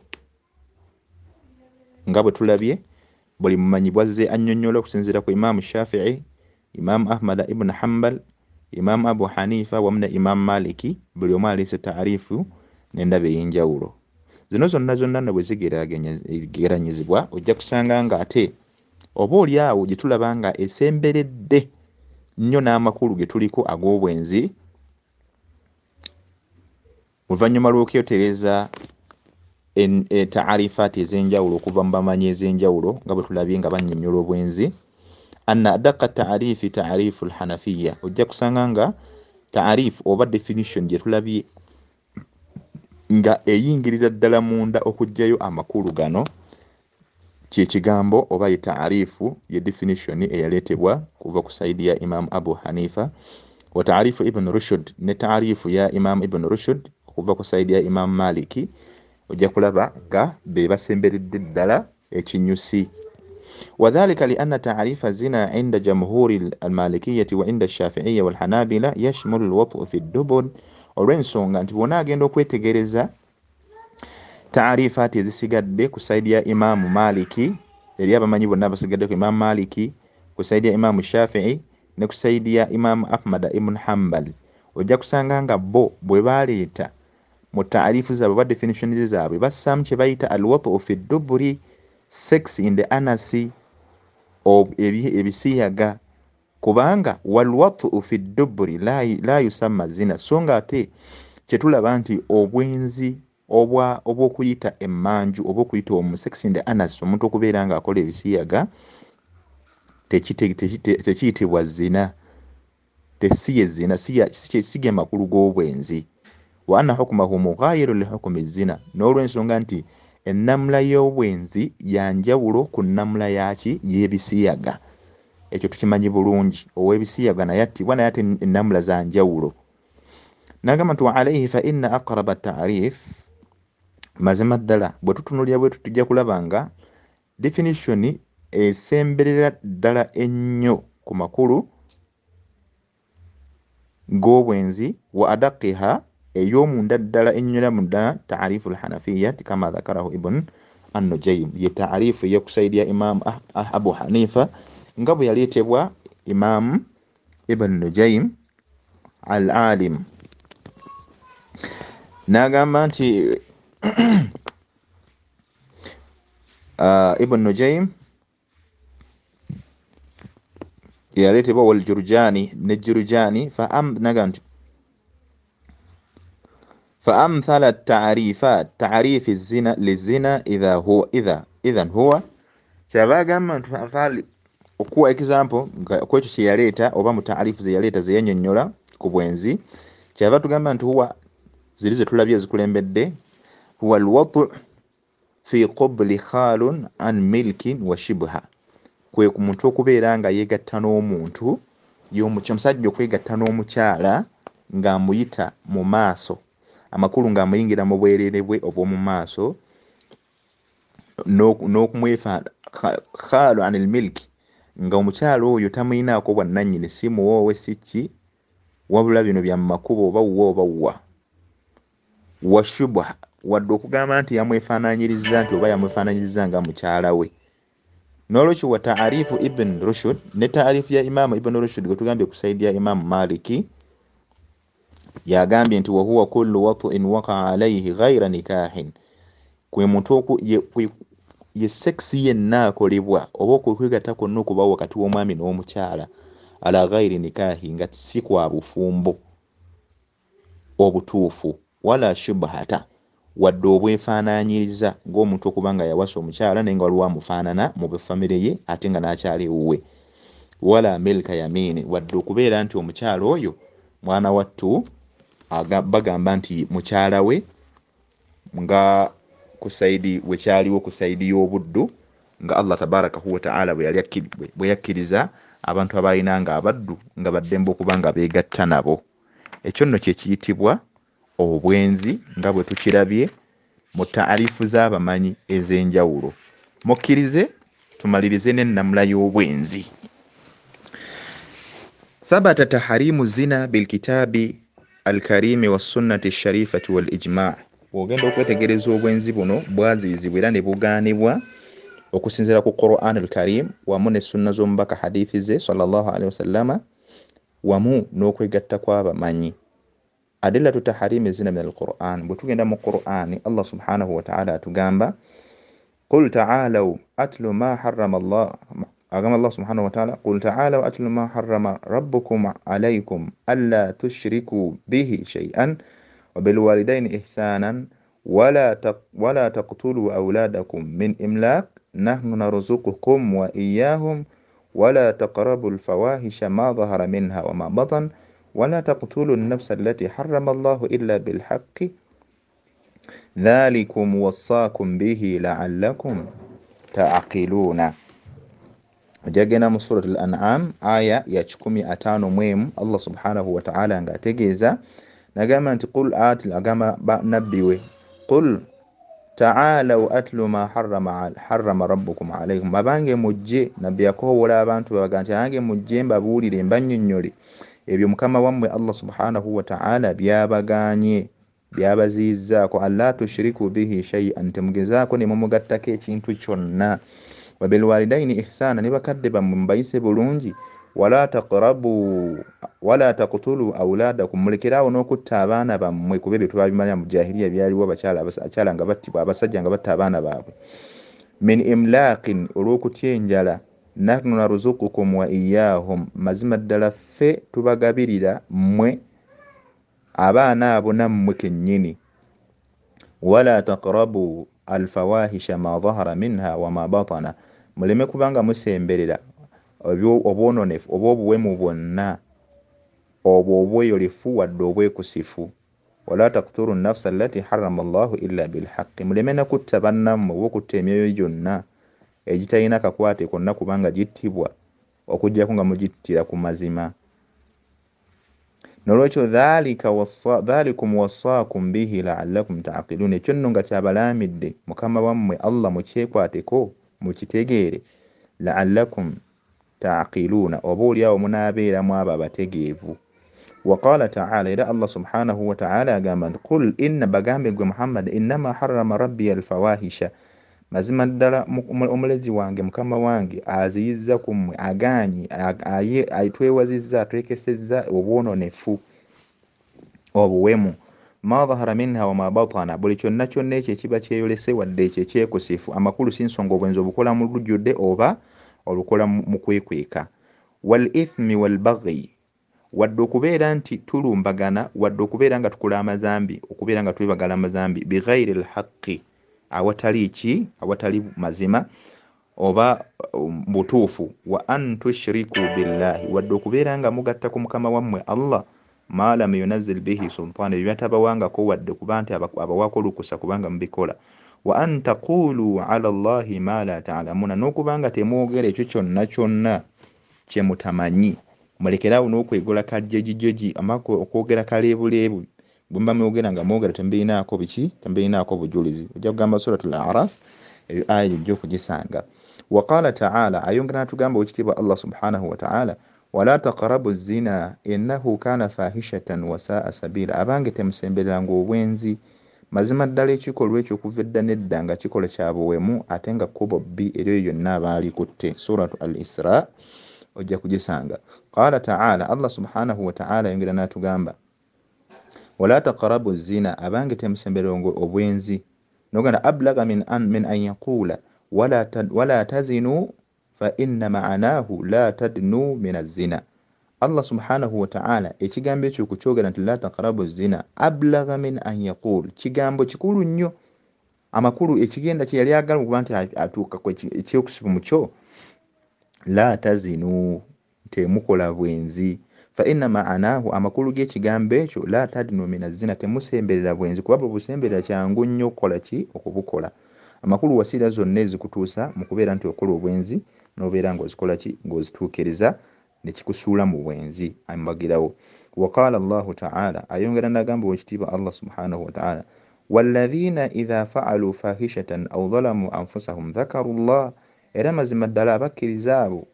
nga bwe tulabye buli mumanyi bwazze annyonnyola okusinziira ku Imam Shafi'i, Imam Ahmad ibn Hanbal, Imam Abu Hanifa wamu ne Imam Maliki, buli omu aliise taarifu n'endaba ey'enjawulo. Zino zonna bwe zigeranyizibwa ojja kusanga nga ate oba oli awo gye tulaba nga esemberedde nnyo n'amakulu ge tuliko ag'obwenzi oluvannyuma lw'okyotereza taarifaati ez'enjawulo okuva mu bamanyi ez'enjawulo nga bwe tulabye nga bannyonnyola obwenzi. Anna adaqa taarifi taarifu al-Hanafiya, ojja kusanga nga taarifu oba definition gye tulabye nga eyingirira ddala munda okuggyayo amakulu gano kyekigambo oba ye taarifu ye definition eyaleetebwa kuva ku saidi ya Imam Abu Hanifa, wa taarifu Ibn Rushd ne taarifu ya Imam Ibn Rushd okuva ku saidi ya Imam Maliki, ojja kulaba nga be basemberedde ddala ekinyusi. وذلك لأن تعريف الزنا عند جمهور المالكية وعند الشافعية والحنابلة يشمل الوطء في الدبر. olw'ensonga nti bw'ona agenda okwetegereza taarifaati ezisigadde ku saidi ya Imaamu Maliki, eri abamanyi bonna basigadde ku Imaamu Maliki, ku saidi ya Imaamu Shafi'i ne ku saidi ya Imaamu Ahmad ibn Hanbal, ojja kusanga nga bo bwe baleeta mu taarifu zaabwe ba definitions zaabwe bassaamu kye bayita al-wat'u fi duburi, sex in the anus, ebisiyaga, kubanga wal-wat'u fi duburi la yusamma zina, so nga ate kyetulaba nti obwenzi obw'okuyita emmanju oba okuyita sex in the anus, omuntu okubeera nga akola ebisiyaga tekiyitibwa zina, tesiye zina, sige makulu g'obwenzi. wa anna hukmahu mughayiru li hukmi zina, n'olw'ensonga nti ennamula y'obwenzi yanjawulo ku nnamula yaki y'ebisiyaga. Ekyo tukimanyi bulungi, ow'ebisiyaga naye attibwa, naye ate ennamula za njawulo. N'agamba nti wa alayhi fa inna aqraba taarif, mazima ddala bwe tutunulira bwe tujja kulaba nga definition esemberera ddala ennyo ku makulu g'obwenzi wa adaqiha ey'omunda ddala ennyonnyola mu ddala taarifu al-Hanafiyya kama dhakarahu Ibn an-Nujaym, ye taarifu y'okusaidia Imam Abu Hanifa nga bwe yaleetebwa Imam Ibn Nujaym al-alim. N'agamba nti Ibn Nujaym yaleetebwa wal Jurjani ne Jurjani n'agamba nti فأمثل التعريفات تعريف الزنا للزنا إذا هو kyava gamba nti afali okuwa example kwekyo kye yaleeta oba mu taarifu ze yaleeta ze yannyonnyola ku bwenzi, kyava tugamba nti huwa ziri ze tulabye ezikulembedde, huwa al-wat'u fi qubli khalun an milkin wa shibha, kwe ku muntu okubeera nga yeegatta n'omuntu, omusajja okwegatta n'omukyala ng'amuyita mu maaso, amakulu ng'amuyingira mu bwereere bwe obw'omu maaso, n'okumwefaana khaalu anil milki, nga omukyala oyo tamuyinaako bwannannyini, si muwoowe si ki, wabula bino bya mu makubo oba wuwa oba wuwa. Wa shubha, wadde okugamba nti yamwefaananyiriza nti oba yamwefaananyiriza nga mukyala we. N'olwekyo wa taarifu Ibn Rushd ne taarifu ya Imaamu Ibn Rushd gwe tugambye ku sayidi ya Imaamu Maliki, yagambye nti wa huwa kullu wat'in waqa'a alayhi ghayra nikahin, kwe muntu ye seksi yenna akolebwa oba okwegatta kwonna okubawo wakati w'omwami n'omukyala ala ghayri nikahi, nga si kwa bufumbo obutuufu, wala shubhata, wadde obwefaananyiriza ng'omuntu okuba nga yawasa omukyala naye nga waliwo amufaanana mu befamire ye ate nga n'akyali ewuwe, wala milka yamini, wadde okubeera nti omukyala oyo mwana wattu bagamba nti mukyala we nga ku sayidi wekyaliwo ku sayidi y'obuddu, nga Allah tabarakahu wa ta'ala bwe yakkiriza abantu abalinanga abaddu nga baddembe okuba nga beegatta nabo. Ekyo nno kye kiyitibwa obwenzi nga bwe tukirabye mu taarifu z'abamanyi ez'enjawulo. Mukkirize tumalirize n'ennamula y'obwenzi. Thabata taharimu zina bilkitaabi alkarimi wassunnati sharifati wal ijma'. Bw'ogenda okwetegereza obwenzi buno bwaziizibwa era ne bugaanibwa okusinziira ku Qur'an al-Karim wamu ne sunna z'omubaka hadithi ze sallallahu alaihi wasallama wamu n'okwegatta kw'abamanyi. Adillatu taharimi zina min al-Qur'an, bwe tugenda mu Qur'ani Allah subhanahu wa ta'ala atugamba qul ta'alaw atlu ma harrama Allah, agamba Allah subhanahu wa ta'ala qul ta'alaw atlu ma harrama rabbukum alaykum alla tushriku bihi shay'an wa bil walidayni ihsanan wala taqtulu awladakum min imlaq nahnu narzuqukum wa iyyahum wala taqrabu al-fawahisha ma dhahara minha wa ma batan wala taqtulu an-nafsa allati harrama Allahu illa bil haqqi dhalikum wasaakum bihi la'allakum ta'qiluna. Jagena mu surat al-An'am aya ya 151 Allah subhanahu wa ta'ala nga ategeeza nagamba nti qul atil, agamba nabbiwe qul ta'alaw atlu ma harrama rabbukum alaykum, abange mujje, nabbi yakoowola abantu baga nti abange mujje mbabuulire mbannyonnyole ebyo mukama wammwe Allah subhanahu wa ta'ala byabaganye byabazizzaako, alla tushriku bihi shay'an, temugezaako ne mumugattako ekintu kyonna, wa bil walidaini ihsana, ne bakadde bammwe mubayise bulungi, wala taqtulu awladakum, mulekeraawo n'okutta abaana bammwe, kuba ebyo tubabimanya mu jahiliya byaliwo abakyala nga battibwa, abasajja nga batta abaana baabwe, min imlaqin, olw'okutya enjala, nahnu narzuqukum wa iyyahum, mazima ddala ffe tubagabirira mmwe abaana abo nammwe kennyini, wala taqrabu alfawahisha ma dhahara minha wa ma batana, muleme kubanga musemberera obwononefu oba obuwemu bwonna, obwo obweyolefu wadde obwekusifu, wala taqtulu nafsa allati harrama Allahu illa bilhaqqi, muleme na kutta bannammwe oba okutta emyoyo gyonna egitalina kakwate konna kubanga gittibwa okuggyako nga mugittira ku mazima. Nolwekyo dhalikum wasaakum bihi la'allakum ta'qilun, ekyo nno nga kyabalamidde mukama wammwe Allah mukyekwateko mukitegeere, la'allakum ta'qiluna, oba oliawo munaabeeramu abo abategeevu. Wa qala ta'ala, era Allah subhanahu wa ta'ala agamba nti qul inna, bagambe gwe Muhammad, innama harrama rabbi alfawahisha, mazima ddala omulezi wange mukama wange aziyizza ku mmwe, aganye ayitwewazizza atwekesezza obwononefu obuwemu, ma dhahara minha wa ma batana, buli kyonna kyonna ekyo ekiba kyeyolese wadde ekyo ekyekusifu, amakulu si nsonga obwenzi obukola mu lujjudde oba olukola mu kwekweka, wal ithmi wal baghi, wadde okubeera nti tulumbagana, wadde okubeera nga tukola amazambi, okubeera nga twebagala amazambi, bighayri alhaqqi, awatali mazima oba butuufu, wa an tushriku billahi, wadde okubeera nga mugatta ku mukama wammwe Allah ma lam yunazzil bihi sultana, byatabawangako wadde kuba nti abawaako olukusa kubanga mubikola, wa an taqulu ala Allahi ma la ta'lamuna, n'okubanga temwogera ekyo kyonna kyonna kye mutamanyi mulekerawo n'okwegola kajjejijeji amako okwogera kaleebuleebu bwemba mwogera nga mwogera tembirinaako biki tembirinaako bujulizi ojja kugamba suratul A'raf eyo aya ejja okugisanga. Waqala ta'ala ayongera natugamba ekitiibwa Allah subhanahu wa ta'ala wala taqrabu zina innahu kana fahishatan wa sa'a sabila abange temusembereranga obwenzi mazima ddala ekikolwa ekyo okuva edda nedda nga kikola kya buwemu ate nga kkubo bbi eryo yonna abaali kutte suratu al-Isra ojja kugisanga. Qala ta'ala Allah subhanahu wa ta'ala ayongera natugamba wala taqrabu zina abange temusembereranga obwenzi nogana ablaga min an yaqula wala tazinu fa inna ma'anahu la tadnu min az-zina. Allah subhanahu wa ta'ala ekigambo ekyo kukyogera nti la taqrabu zina ablaga min an yaqul kigambo kikulu nnyo amakulu ekigenda kye yali agala okuba nti atuuka ekyokusibu mukyo la tazinu temukola bwenzi fa inna ma'anahu amakulu g'ekigambo ekyo la tadnu min az-zina temusemberera bwenzi kuba busemberera kyangu nnyo okukola ki okubukola amakulu wasiira zonna ezikutuusa mu kubeera nti okola obwenzi n'obeera ng'ozikola ki ng'ozituukiriza nekikusuula mu bwenzi ambagirawo. Waqala Allahu ta'ala ayongera nagamba wekitiibwa Allah subhanahu wa ta'ala walladhina idha fa'alu fahishatan aw dhalamu anfusahum dhakaru Allah era mazima ddala abakkiriza abo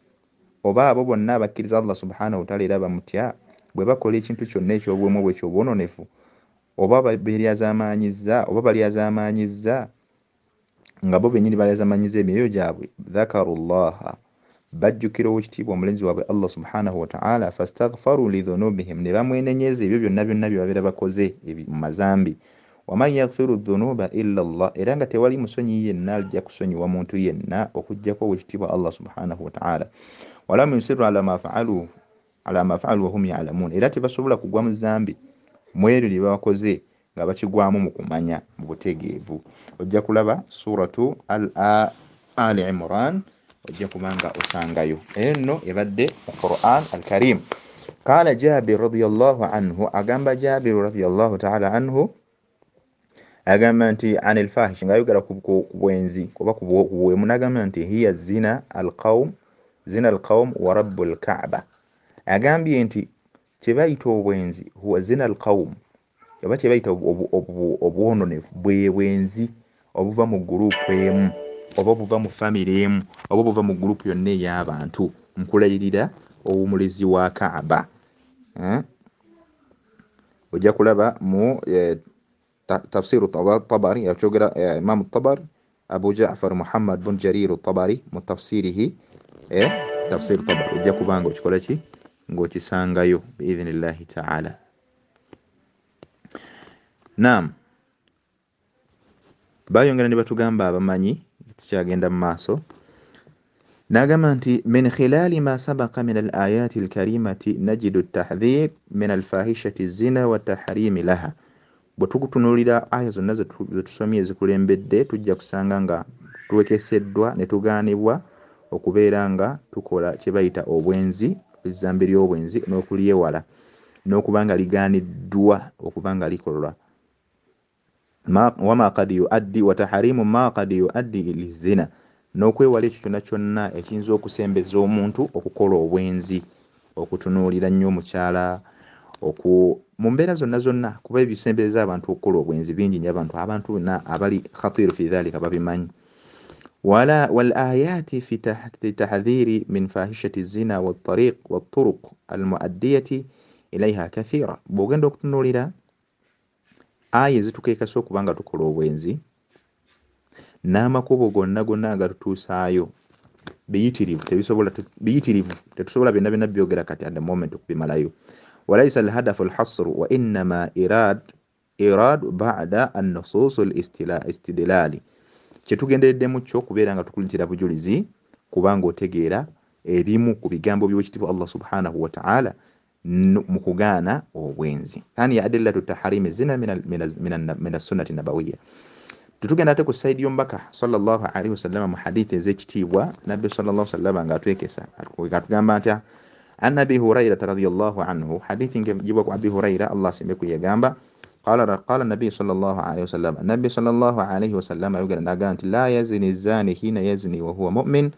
oba abo bonna abakkiriza Allah subhanahu wa ta'ala era bamutya bwe bakola ekintu kyonna eky'obwemu bwe ky'obwononefu oba balyazaamaanyizza nga bo bennyini balyazaamaanyizza emyoyo gyabwe dhakaru Allah bajjukira ekitiibwa omulenzi waabwe Allah subhanahu wa ta'ala fastaghfaru li dhunubihim ne bamwenenyeza ebyo byonna bye babeera bakoze mu mazambi waman yaghfiru dhunuba illa Allah era nga tewali musonyi yenna ajja kusonyiwa muntu yenna okujjako ekitiibwa Allah subhanahu wa ta'ala walam yusiru ala ma fa'alu wa hum ya'lamun era tebasobola kugwa mu zambi mwero lye bakoze nga bakigwamu mu kumanya mu butegeevu. Ojja kulaba suratu Ali Imran ojja kubanga osangayo eno ebadde mu Qur'an al-Karim. Qala Jabir radiyallahu anhu agamba Jabir radiyallahu ta'ala anhu agamba nti anil fahish ngayogera ku bwenzi kuba ku buwemu nagamba nti hiya zina al-qawm wa rabbul Ka'ba agambye nti kyebayita obwenzi huwa zina al-qawm oba kyebayita obwononefu bwenzi obuva mu gurupu emu oba buva mu family emu oba buva mu group yonna ey'abantu nkulayirira ow'omulezi wa Kaaba. Ojja kulaba mu tafsir Tabari yakyogera Imam Tabari Abu Ja'far Muhammad bin Jarir Tabari mu tafsirihi tafsir Tabari ojja kubanga okikola ki ng'okisangayo biidhnillahi ta'ala. Naam, bayongera ne batugamba abamanyi tukyagenda mu maaso nagamba nti min khilali ma sabaqa min al-ayati al-karimati najidu at-tahdhir min al-fahishati az-zina wa tahrimi laha. Bwe tukutunuulira aya zonna zetusomye ezikulembedde tujja kusanga nga twekeseddwa ne tugaanibwa okubeera nga tukola kye bayita obwenzi ezzambi ly'obwenzi n'okulyewala n'okuba nga ligaaniddwa okuba nga likolwa wama qad yuaddi wa tahrimu ma qad yuaddi lizina n'okwewala ekyo kyonna kyonna ekiyinza okusembeza omuntu okukola obwenzi okutunuulira nnyo omukyala mu mbeera zonna kuba ebisembeza abantu okukola obwenzi bingi nnyo abantu abali khatiru fi dhalika babimanyi. wal ayati fi tahdhiri min fahishati zina wat tariq wat turuq al muaddiyati ilayha kathira. Bw'ogenda okutunuulira aya ezitukeekasa okuba nga tukola obwenzi n'amakubo gonna agatutuusaayo biyitirivu tetusobola byonna byogera kati at the moment okubimalayo. walaysa alhadafu alhasru wa innama irad ba'da an-nusus al-istidlali. Kyetugendereddemu kyo kubeera nga tukulitira bujulizi kubanga otegeera ebimu ku bigambo by'ekitiibwa Allah subhanahu wa ta'ala mu kugaana obwenzi. Thani adillatu tahrimi zina min as-sunnati nabawiyya. Tutugenda ate ku saidi y'omubaka sallallahu alaihi wasallam mu hadithi ez'ekitiibwa nabbi sallallahu alaihi wasallam ng'atwekesa atugamba nti an Abi Hurayra radhiyallahu anhu hadithi ngejibwa ku Abi Hurayra Allah simbeku yagamba qala nabbi sallallahu alaihi wasallam nabbi sallallahu alaihi wasallam ayogera ndagamba nti la yazni zani hina yazni wa huwa mu'min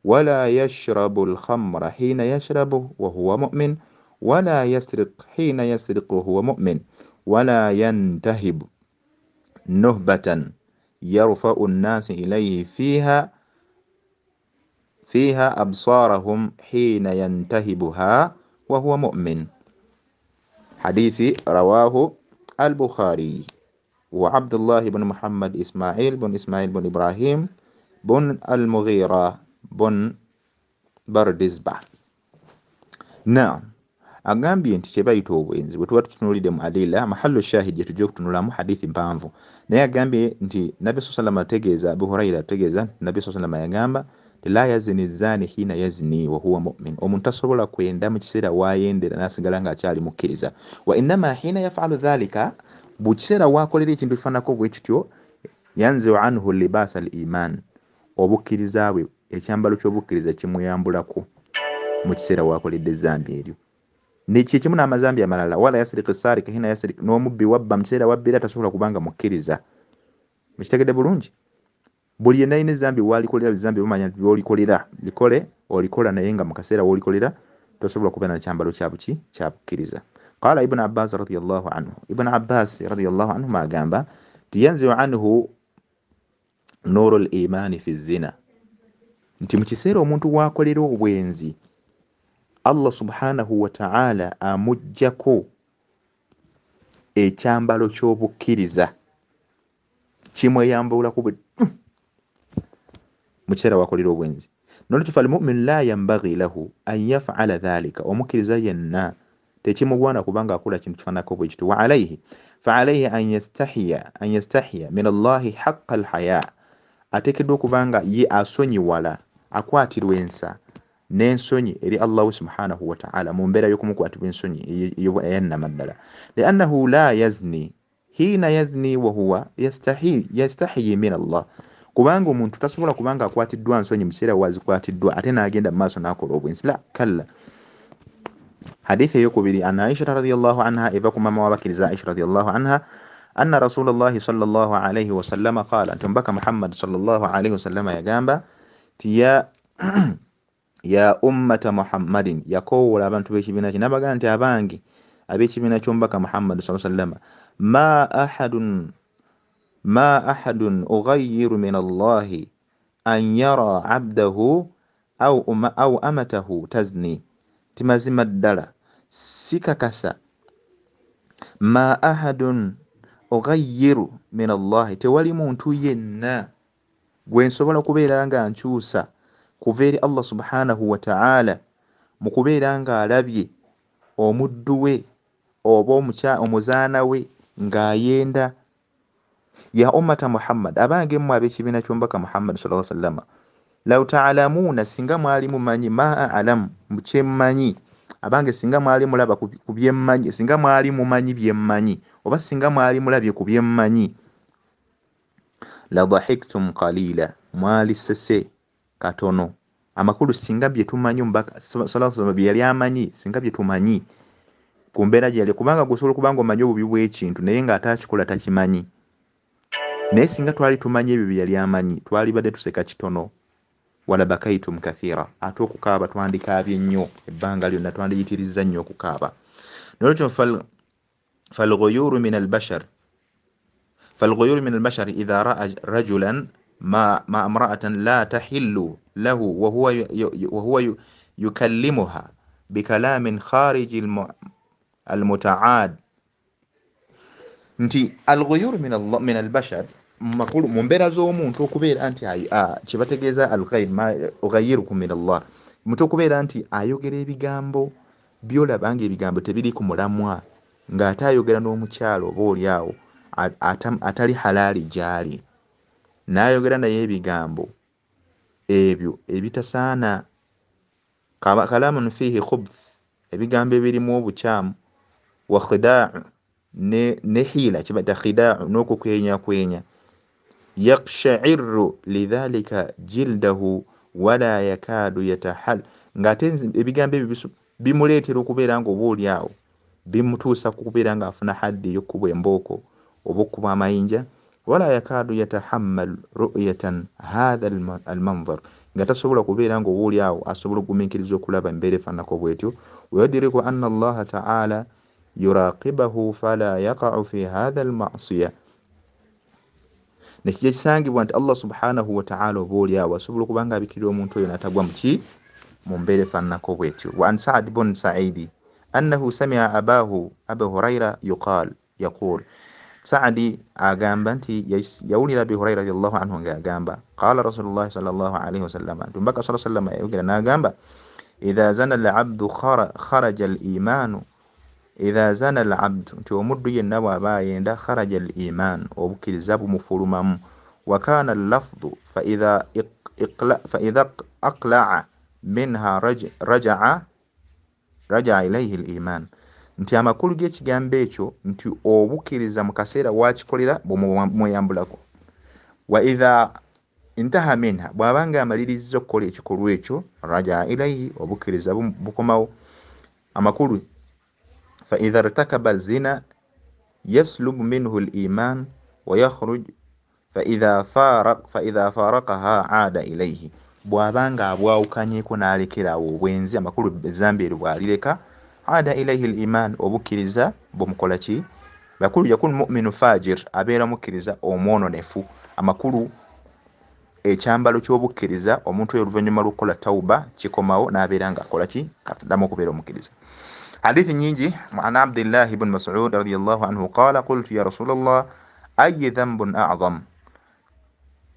ولا يشرب الخمر حين يشرب وهو مؤمن ولا يسرق حين يسرق وهو مؤمن ولا ينتهب نهبة يرفع الناس إليه فيها أبصارهم حين ينتهبها وهو مؤمن. حديث رواه البخاري. وعبد الله بن محمد إسماعيل بن إبراهيم بن المغيرة بن بردزبة. نعم agambye nti kyebayita obwenzi bwe tuba tutunulidde mu adila mahallu shahid gye tujja okutunulamu hadithi mpanvu naye agambye nti nabbi sallam ategeeza Abu Huraira ategeeza nti nabbi sallam yagamba la yazni zani hina yazni wa huwa mu'min omuntu tasobola kwenda mu kiseera wayendera nasigala nga akyali mukkiriza wa innama hina yafalu dhalika bu kiseera wakolera ekintu kifaanako bwe kityo yanziu anhu libasa al iman obukkiriza bwe ekyambalo ky'obukkiriza kimuyambulako mu kiseera wakoledde zambi eryo Nichi kimu n'amazambi amalala wala yasriqu sarika hina yasriqu n'omubbi wabba mu kiseera wabbira tasobola kubanga mukkiriza. Mukitegedde bulungi buli yenna ayina ezambi walikolera bizambi bumanya byolikolera olikola naye nga mu kaseera wolikolera tosobola kubeera na kyambalo kya bukkiriza. Qala Ibn Abbas radiyallahu anhu, Ibn Abbas radiyallahu anhu magamba yanziu anhu nurul imani fi zina, nti mu kiseera omuntu wakolera obwenzi Allah subhanahu wa ta'ala amujjako ekyambalo ky'obukkiriza kimweyambulako mu kiseera wakolera obwenzi. Nolwekyo fal mu'min la yanbaghi lahu an yaf'ala dhalika, omukkiriza yenna tekimugwana kubanga akola kintu kifaanako bwe kityo. Wa alayhi fa alayhi an yastahiya min Allahi haqqa al-haya, ateekeddwa okubanga ye asonyiwala akwatirwa ensa n'ensonyi eri Allah subhanahu wa ta'ala mu mbeera y'okumukwatibwa ensonyi eyannama ddala. Li'annahu la yazni hina yazni wa huwa yastahi min Allah, kubanga omuntu tasobola kubanga akwatiddwa nsonyi mu kiseera wazikwatiddwa ate n'agenda mu maaso n'akola obwenzi. La kalla. Hadithi eyokubiri an Aisha radiyallahu anha eva ku mama w'abakkiriza Aisha radiyallahu anha anna Rasulullahi sallallahu alayhi wa sallam qala, nti omubaka Muhammad sallallahu alayhi wa sallam yagamba ti ya ummata Muhammadin, yakowoola abantu b'ekibiina kye n'abagamba nti abange ab'ekibiina ky'omubaka Muhammad sallallahu alayhi wa sallam ma ahadun ughayyiru min Allahi an yara abdahu aw amatahu tazni, timazima ddala sikakasa ma ahadun ughayyiru min Allahi, tewali muntu yenna gwe nsobola kubeera nga nkyusa kuva eri Allah subhanahu wa ta'ala mu kubeera nga alabye omuddu we oba omuzaana we ng'ayenda. Ya ummata Muhammad, abange mmwe ab'ekibiina ky'omubaka Muhammad sallallahu alaihi wasallam, law ta'lamuuna, singa mwali mumanyi ma a'lamu mu kye mmanyi, abange singa mwali mulaba ku bye mmanyi, singa mwali mumanyi bye mmanyi oba singa mwali mulabye ku bye mmanyi, la dhahiktum qalila, mwali sese katono. Amakulu singa bye tumanyi omubaka sallallahu alaihi wasallam bye yali amanyi, singa bye tumanyi ku mbeera gye yali, kubanga gusobola kubanga omanyi obubi bw'ekintu naye ng'ataakikola takimanyi. Naye singa twali tumanyi ebyo bye yali amanyi twali badde tuseka kitono. Wala bakaitum kathira, ate okukaaba twandikaabye nnyo, ebbanga lyonna twandiyitirizza nnyo okukaaba. Nolwekyo falghuyuru min albashar idha ra'a rajulan ma imra'atan la tahillu lahu wa huwa yukallimuha bikalamin kharij almutaad, nti alghuyuru min albashar makulu mu mbeera z'omuntu okubeera nti kye bategeeza alghayr ma ughayyirukum min Allah, omuntu okubeera nti ayogera ebigambo by'olaba nga ebigambo tebiri ku mulamwa, ng'ate ayogera n'omukyalo oba oliawo atali halaali gyali, n'ayogera naye ebigambo ebyo ebitasaana, kalamun fihi khubth, ebigambo ebirimu obukyamu, wa khidaa'u ne hila kibata khidaa'u n'okukwenya, yaqsha'irru lidhalika jildahu wala yakadu yatahal, ng'ate ebigambo ebyo bimuleetera okubeera nga oba oliawo bimutuusa kubeera ng'afuna haddi ey'okkuba embooko oba okkuba amayinja, ولا يكاد يتحمل رؤية هذا المنظر ngata sobola kubeera ngo wuli awo asobola okuminkiriza okulaba embeera efaanako bwetyo ويدرك أن الله تعالى يراقبه فلا يقع في هذا المعصية nekijja kisangibwa nti Allah subhanahu wa ta'ala oba oli awo asobola okuba nga abikirira omuntu oyo n'atagwa mu mbeera efaananako bwetyo. وعن سعد بن سعيد أنه سمع أبا هريرة يقول سعد agamba nti yawulira Abi Hurayra radiyallahu anhu ng'agamba qala Rasulullah sallallahu alayhi wasallam tumbaka sallallahu alayhi wasallam yayogera n'agamba idha zana al-abdu kharaja al-iman idha zana al-abdu nti omuddu yenna bw'aba ayenda kharaja al-iman obukkiriza bumufulumamu wa kana al-lafdhu fa idha aqla'a minha raja'a ilayhi al-iman nti amakulu g'ekigambo ekyo nti obukkiriza mu kaseera wakikolera bw'omweyambulako wa idha intaha minha bw'aba nga amaliriza okukola ekikolwa ekyo raja'a ilayhi obukkiriza bukomawo amakulu fa idha irtakaba zina yaslubu minhu al-iman wa yakhruj fa idha faraqaha aada ilayhi bw'aba nga abwawukanyeko n'alekerawo obwenzi amakulu ezambi eryo bw'alireka aada ilayhi al-iman obukkiriza bumukola ki bakulu yakun mu'minu fajir abeera mukkiriza omwononefu amakulu ekyambalo ky'obukkiriza omuntu oyo oluvannyuma lw'okukola tawuba kikomawo n'abeera nga akola ki ataddamu okubeera omukkiriza. hadithi nyingi an Abdullah ibn Mas'ud radiyallahu anhu qala qultu ya Rasulullah ayyi dhanbun a'zam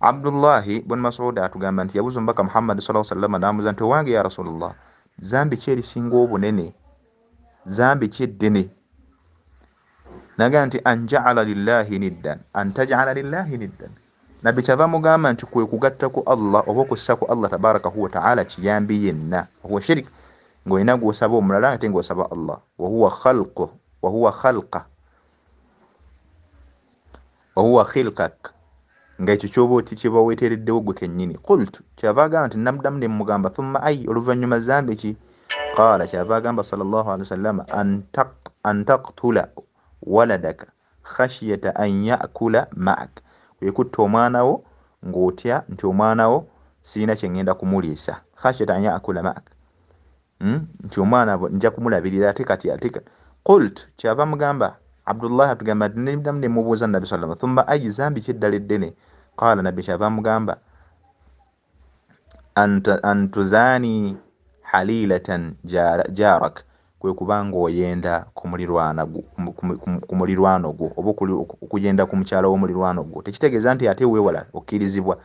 Abdullah ibn Mas'ud atugamba nti yabuuza omubaka Muhammad sallallahu alaihi wasallam n'amubuuza nti owange ya Rasulullah zambi ki erisinga obunene zambi ki eddene naga nti anja'ala lillahi niddan antaj'ala lillahi niddan nabbi kyava mugamba nti kwe kugatta ku Allah oba okussa ku Allah tabarakahu wa ta'ala kiyambi yenna huwa shirik ng'olina gw'osaba omulala ate ng'osaba Allah wa huwa khilqak ng'ekyo ky'oba oti kye baweetereddewo gwe kennyini qultu kyava agamba nti namuddamu ne mugamba thumma ay oluvannyuma zambi ki qala kyava agamba sallallahu alaihi wasallam an taqtula waladaka khashyata an ya'kula ma'ak kwe kutta omwana wo ng'otya nti omwana wo sirina kye ngenda kumuliisa khashyata an ya'kula ma'ak nti omwana nja kumulabirira ate kati qultu kyava mugamba Abdullah atugamba nti namuddamu ne mubuuza nabbi sallallahu alaihi wasallam thumma ay zambi ki eddala eddene qala nabbi kyava mugamba antuzani halilatan jarak kwe kubanga oyenda ku mulirwano gwo oba okugenda ku mukyala w'omulirwano gwo tekitegeeza nti ate weewala okkirizibwa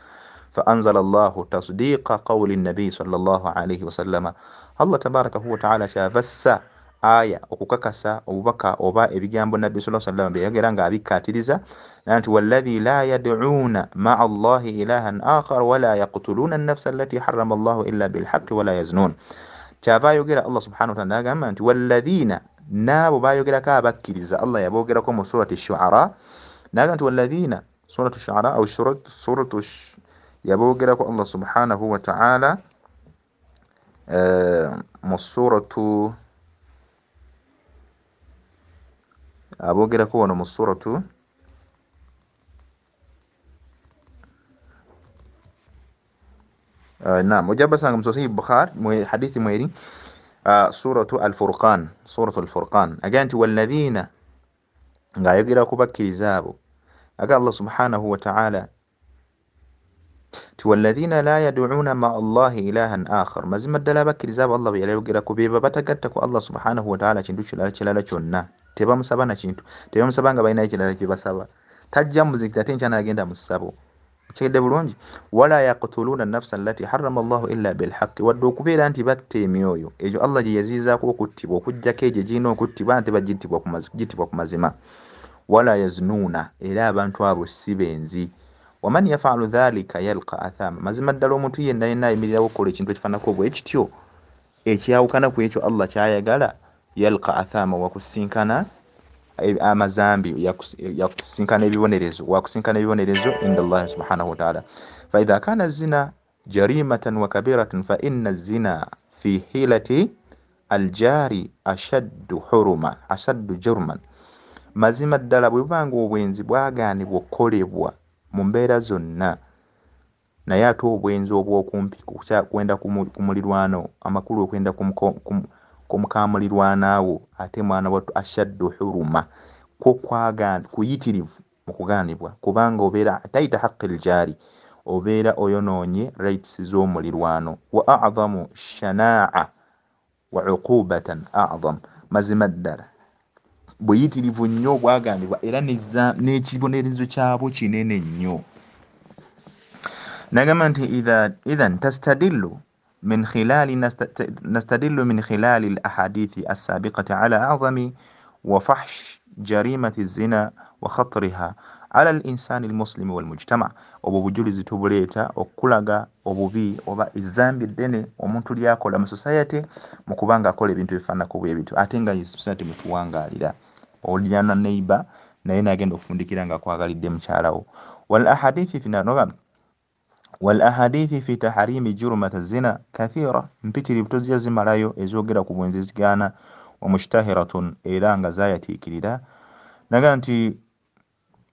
fa anzala Allahu tasdiqa qawli nabi sallallahu alayhi wasallam Allah tabarakahu wa ta'ala kyavassa aya okukakasa obubaka oba ebigambo nabbi sallallahu alayhi wasallam byayogera nga abikkaatiriza nti walladhi la yad'una ma'a Allahi ilahan akhar wala yaqtuluna an-nafsa allati harrama Allahu illa bilhaqqi wala yaznun kyava ayogera Allah subhanahu wa ta'ala n'agamba nti walladhina n'abo bayogerako abakkiriza Allah yaboogerako mu surati ash-shu'ara n'agamba nti walladhina suratu ash-shu'ara aw suratu yaboogerako Allah subhanahu wa ta'ala mu suratu aboogerako wano mu suratu naam ojja basanga mu Sahih Bukhari mu hadithi mweri suratu al-Furqan aga nti walladhina ng'ayogera ku bakkiriza abo aga Allah subhanahu wa ta'ala ti walladhina la yad'una ma'a Allahi ilahan akhar mazima ddala abakkiriza abo Allah bye yayogerako be batagatta ku Allah subhanahu wa ta'ala kintu kirala kyonna tebamusaba na kintu tebamusaba nga balina ekirala kye basaba tajja muzikita ate nkya n'agenda mu ssabo kigedde bulungi wala yaqtuluna an-nafsa allati harrama Allahu illa bilhaqqi wadde okubeera nti batta emyoyo egyo Allah gye yaziizaako okuttibwa okujjako egyo girina okuttibwa nti bagittibwa ku mazima wala yaznuuna era abantu abo si benzi waman yafalu dhalika yalqa athama mazima ddala omuntu yenna yenna ayimirirawo okukola ekintu ekifaanako bwe kityo ekyawukana ku ekyo Allah kyayagala yalqa athama wakusinkana amazambi yakusinkana ebibonerezo inda Allah subhanahu wa ta'ala fa idha kana zina jarimatan wa kabiratan fa inna zina fi hilati aljari ashaddu jurman mazima ddala bwe bubanga obwenzi bwagaanibwa okukolebwa mu mbeera zonna, naye ate obwenzi obw'okumpi kwenda ku mulirwano amakulu okwenda ku mukamulirwanaawo ate mwana wattu ashaddu huruma kwo kuyitirivu mu kugaanibwa, kubanga obeera tayita haqqil jaari, obeera oyonoonye rights z'omulirwano. Wa a'zamu shanaa'a wa uqubatan a'zam, mazima ddala buyitirivu nnyo obwagaanibwa era n'ekibonerezo kyabwo kinene nnyo. نجمع إذا نستدل من خلال الأحاديث السابقة على أعظم وفحش جريمة الزنا وخطرها على الإنسان المسلم والمجتمع. وبوجولز تبليتا وكلاغا وبوبي وبا الزامب الدني ومنتو لياكو لما سوسايتي مكوبانغا كولي بنتو يفانا كوبي بنتو أتنغا يسوسايتي متوانغا لدا وليانا نيبا نينا جندو فندكيرانغا كواغالي دم شاراو. والأحاديث في نغم والأحاديث في تحريم جرمة الزنا كثيرة مبتلي بتوزيا زمرايو إزوغرا كوبونزيزغانا ومشتهرة إيرانغا زايتي كريدا نغانتي.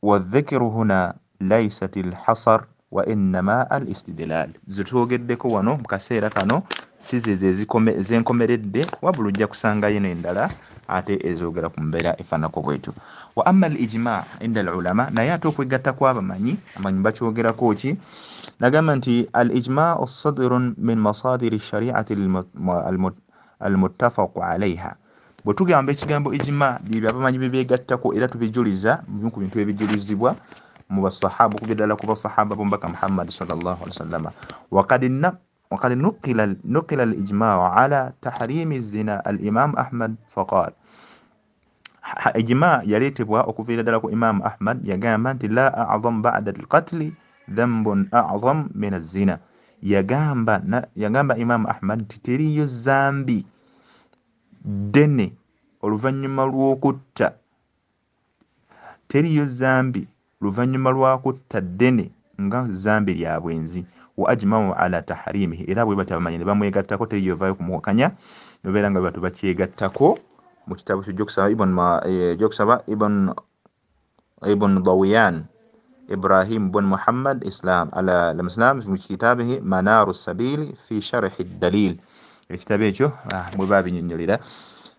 والذكر هنا ليست الحصر وإنما الاستدلال. زتوغدeko wano mkaseera kano sizize zenkomeredde wabula ojja kusanga yino endala ate ezogera ku mbeera efaanako bwetu. Wa amma al-ijma' inda al-ulama, naye ate okwegatta kw'abamanyi amanyi bakyogerako ki. Nagamba nti al-ijma' as-sadrun min masadir ash-shari'ati al-muttafaq 'alayha. Bwe tugamba ekigambo ijma' bye abamanyi byegattako era tubijuliza mu ku bintu ebijulizibwa mu basahaba okubiddala ku basahaba b'omubaka Muhammad sallallahu alaihi wasallam. وقد نقل الإجماع على تحريم الزنا الإمام أحمد فقال إجماع يريتبوا أكفير دلك إمام أحمد يقام أنت لا أعظم بعد القتل ذنب أعظم من الزنا. يقام إمام أحمد تتري الزامبي dene oluvannyuma lw'okutta teriyo zambi luvannyuma lwakutta ddene nga zambi lya bwenzi. Wa ajma'u ala tahrimihi, era bwe batabamanyi ne bamwegattako teriyo vayo kumuwakanya nobeera nga batu bakyegattako mu kitabu ky'okusaba ibn Dawiyan إبراهيم بن محمد إسلام على الإسلام في كتابه منار السبيل في شرح الدليل. كتابه مباب نيوليدا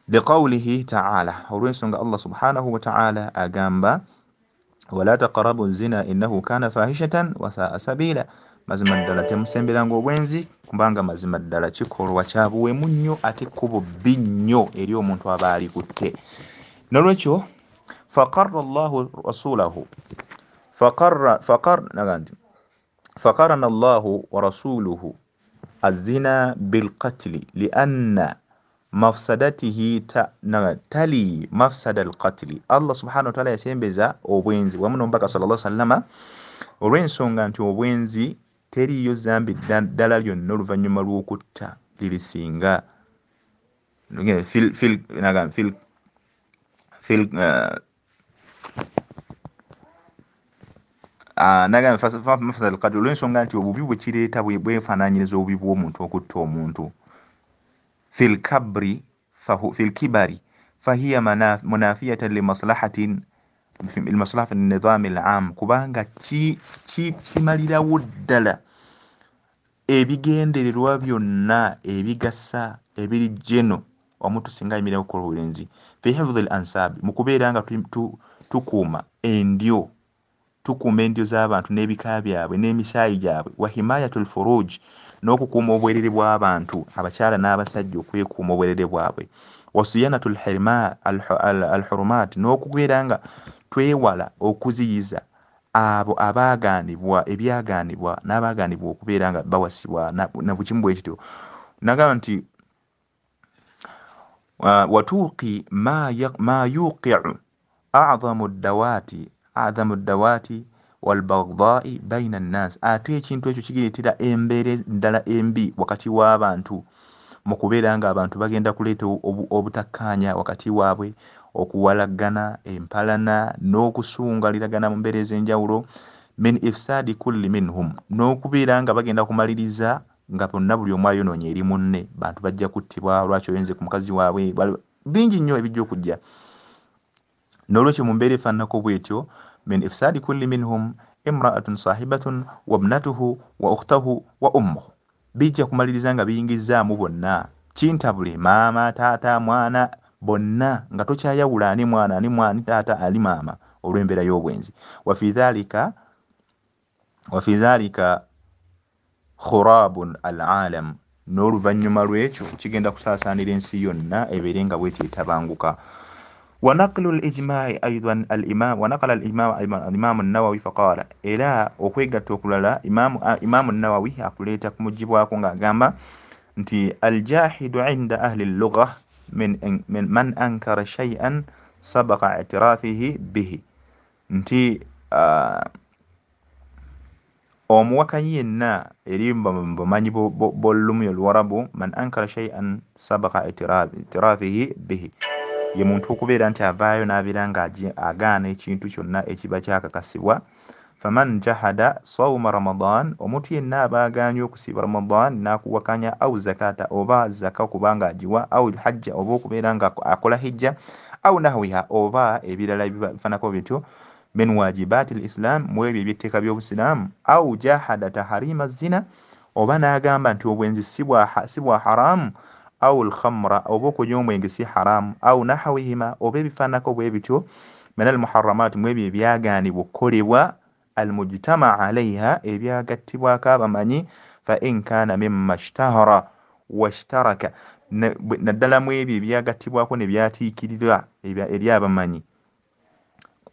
بقوله تعالى ورسول الله سبحانه وتعالى أجنب ولا تقربوا الزنا إنه كان فاحشة وساء سبيلا. mazima ddala temusembelanga obwenzi kubanga mazima ddala kikolwa kyabuwemu nnyo ate kkubo bbi nnyo eri omuntu aba alikutte. Nolwekyo faqarra Allahu rasulahu فقرن الله ورسوله الزنا بالقتل لأن مفسدته تلي مفسد القتل. الله سبحانه وتعالى يسembeza obwenzi wamu n'omubaka sallallahu alaihi wasallam olw'ensonga nti obwenzi teriyo zambi ddala lyonna oluvannyuma lw'okutta lirisinga mafsada al-qatl olw'ensonga nti obubi bwe kireeta bwefaanaanyiriza obubi bw'omuntu okutta omuntu. fil kibari fahiya munafiyatan limaslahatin المصلحة النظام العام kubanga kimalirawo ddala ebigendererwa byonna ebigasa ebiri jeno omuntu singa ayimira okukola obulenzi fi hifdhi al-ansab mu kubeera nga tukuuma endyo z'abantu n'ebika byabwe n'emisaayi gyabwe wa himayatul furuj n'okukuuma obwerere bw'abantu abakyala n'abasajja okwekuuma obwerere bwabwe wa siyanatul al-hurumat n'okubeera nga twewala okuziyiza abo abaaganibwa ebyaganibwa n'abaaganibwa okubeera nga bawasibwa na bukimu bwe kityo. Nagamba nti watuuqi ma yuqi'u a'zamu ad-dawati wal-baghdha'i bayna an-nas. Ate ekintu ekyo kigireetera embeera ddala embi wakati w'abantu mu kubeera nga abantu bagenda kuleeta obutakkaanya wakati waabwe, okuwalagana, empalana n'okusungaliragana mu mbeera ez'enjawulo min ifsadi kulli minhum, n'okubeera nga bagenda kumaliriza nga bonna buli omu ayonoonye eri munne. Bantu bajja kuttibwa lwaki oyenze ku mukazi waabwe, bingi nnyo ebijja okujja. nolwekyo mu mbeera efaananako bwetyo min ifsaadi kulli minhum imra'atun sahibatun wa ibnatuhu wa ukhtahu wa ummuhu, bijja kumaliriza nga biyingizaamu bonna kintabule maama taata mwana bonna nga tokyayawula ani mwana ani mwani taata ali maama olw'embeera y'obwenzi. wa fi dhalika khurabun alalam, n'oluvannyuma lw'ekyo kigenda kusaasaanira ensi yonna ebeere nga bwetyo etabanguka. ونقل الإجماع أيضا ونقل الإمام النووي فقال إلى أخويغا توكولا إمام النووي أقوليتا كمجيبوا كونغا غاما نتي الجاحد عند أهل اللغة من أنكر شيئا سبق اعترافه به نتي omuwaka yenna eri bumanyi bw'olulimi oluwarabu man ankara shay'an sabaqa itirafihi bihi, ye muntu okubeera nti avaayo n'abeera nga agaana ekintu kyonna ekiba kyakakasibwa. faman jahada sawma ramadan, omuntu yenna aba agaanye okusiiba ramadan n'akuwakanya, au zakata oba zaka kubanga agiwa, au hajja oba okubeera nga akola hijja, au nahwiha oba ebirala bifanako bityo min wajibati lislam, mu ebyo ebyetteeka by'obusiraamu, au jahada taharima zina, oba n'agamba nti obwenzi si bwa haramu, au lkhamra oba okunywa omwenge si haramu, au nahwihima oba ebifaanako bwe bityo min almuharramat, mu ebyo ebyagaanibwa okukolebwa almujtama alaiha, ebyagattibwako abamanyi. fa in kana mimma ishtahara washtaraka, naddala mu ebyo ebyagattibwako ne byatiikirira eri abamanyi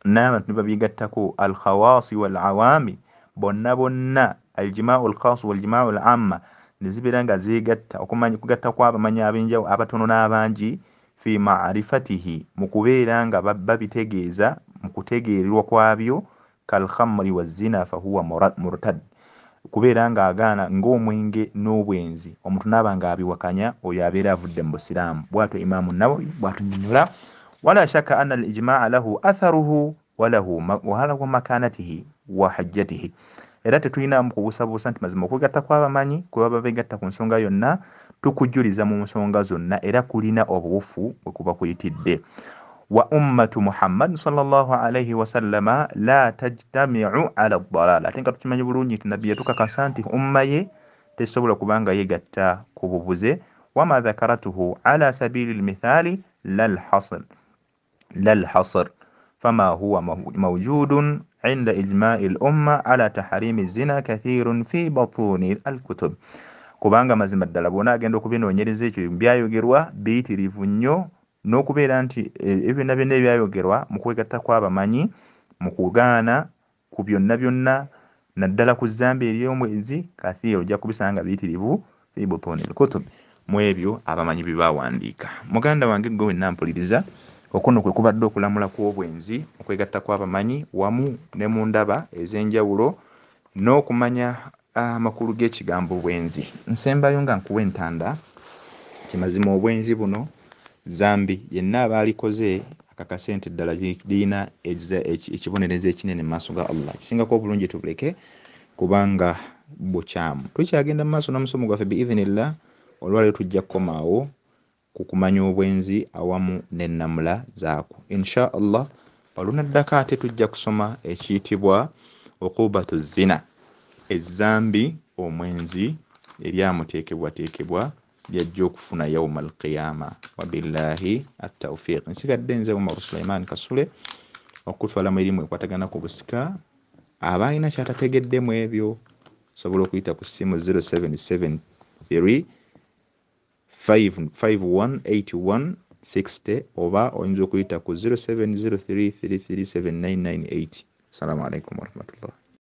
n'abantu ne babigattako alkhawasi walawami, bonna aljimau alkhas waljimau alamma, ne zibeera nga zeegatta okugatta kw'abamanyi ab'enjawulo abatono n'abangi, fi ma'rifatihi, mu kubeera nga babitegeeza mu kutegeererwa kwabyo, kalkhamri wazina fahuwa murtad, kubeera nga agaana ng'omwenge n'obwenzi omuntu n'aba nga abiwakanya, oyo abeera avudde mu busiraamu. bw'atyo Imaamu Nawawi bw'atunnyonnyola. wala shakka anna al-ijmaa' lahu atharuhu wa lahu makanatihi wa hajjatihi, era tetulinamu kubuusabuusa nti mazima okwegatta kw'abamanyi kwe baba beegatta ku nsonga yonna tukujjuliza mu nsonga zonna, era kulina obuwufu bwe kuba kuyitidde. wa ummatu Muhammad sallallahu alayhi wa sallama la tajtami'u ala ad-dalal, ate nga tukimanyi bulungi nti nabbi yatukakasa nti umma ye tesobola kubanga yeegatta ku bubuze. wama dhakaratuhu ala sabili al-mithali lal hasr fama huwa mawjudun عند إجماع الأمة على تحريم الزنا كثير في بطون الكتب. kubanga mazima ddala bw'ona agenda okubinoonyereza ekyo byayogerwa biyitirivu nnyo, n'okubeera nti ebyo byonna ebyayogerwa mu kwegatta kw'abamanyi mu kugaana ku byonna byonna naddala ku zzambi ery'omwezi kathiir, ojja kubisanga biyitirivu fi butuni al-kutub, mu ebyo abamanyi bye baawandiika. muganda wange gwe wenna mpuliriza, okuno kwe kubadde okulamula kw'obwenzi, okwegatta kw'abamanyi wamu ne mu ndaba ez'enjawulo, n'okumanya amakulu g'ekigambo bwenzi. Nsembayo nga nkuwa entanda, kimazima obwenzi buno zambi yenna abaalikoze akakase nti ddala lirina ekibonerezo ekinene mu maaso ga Allah. Kisingako obulungi tubuleke kubanga bukyamu. Tukyagenda mu maaso n'omusomo gwaffe biidhinillah, olwaleero tujja kukomaawo ku kumanya obwenzi awamu n'ennamula zaako. Insha Allah olunaddako ate tujja kusoma ekiyitibwa uqubatu zina, ezzambi omwenzi eryamuteekebwateekebwa lyajja okufuna yawma alqiyama. Wabillahi at-tawfiq. Nsigadde nze Umar Sulaiman Kasule okutwalamu erimu ekwatagana ku busika. Abalina kyatategeddemu ebyo sobola okuyita ku ssimu 0773 518160 oba oyinza okuyita ku 0703337998. Assalamu alaikum warahmatullah.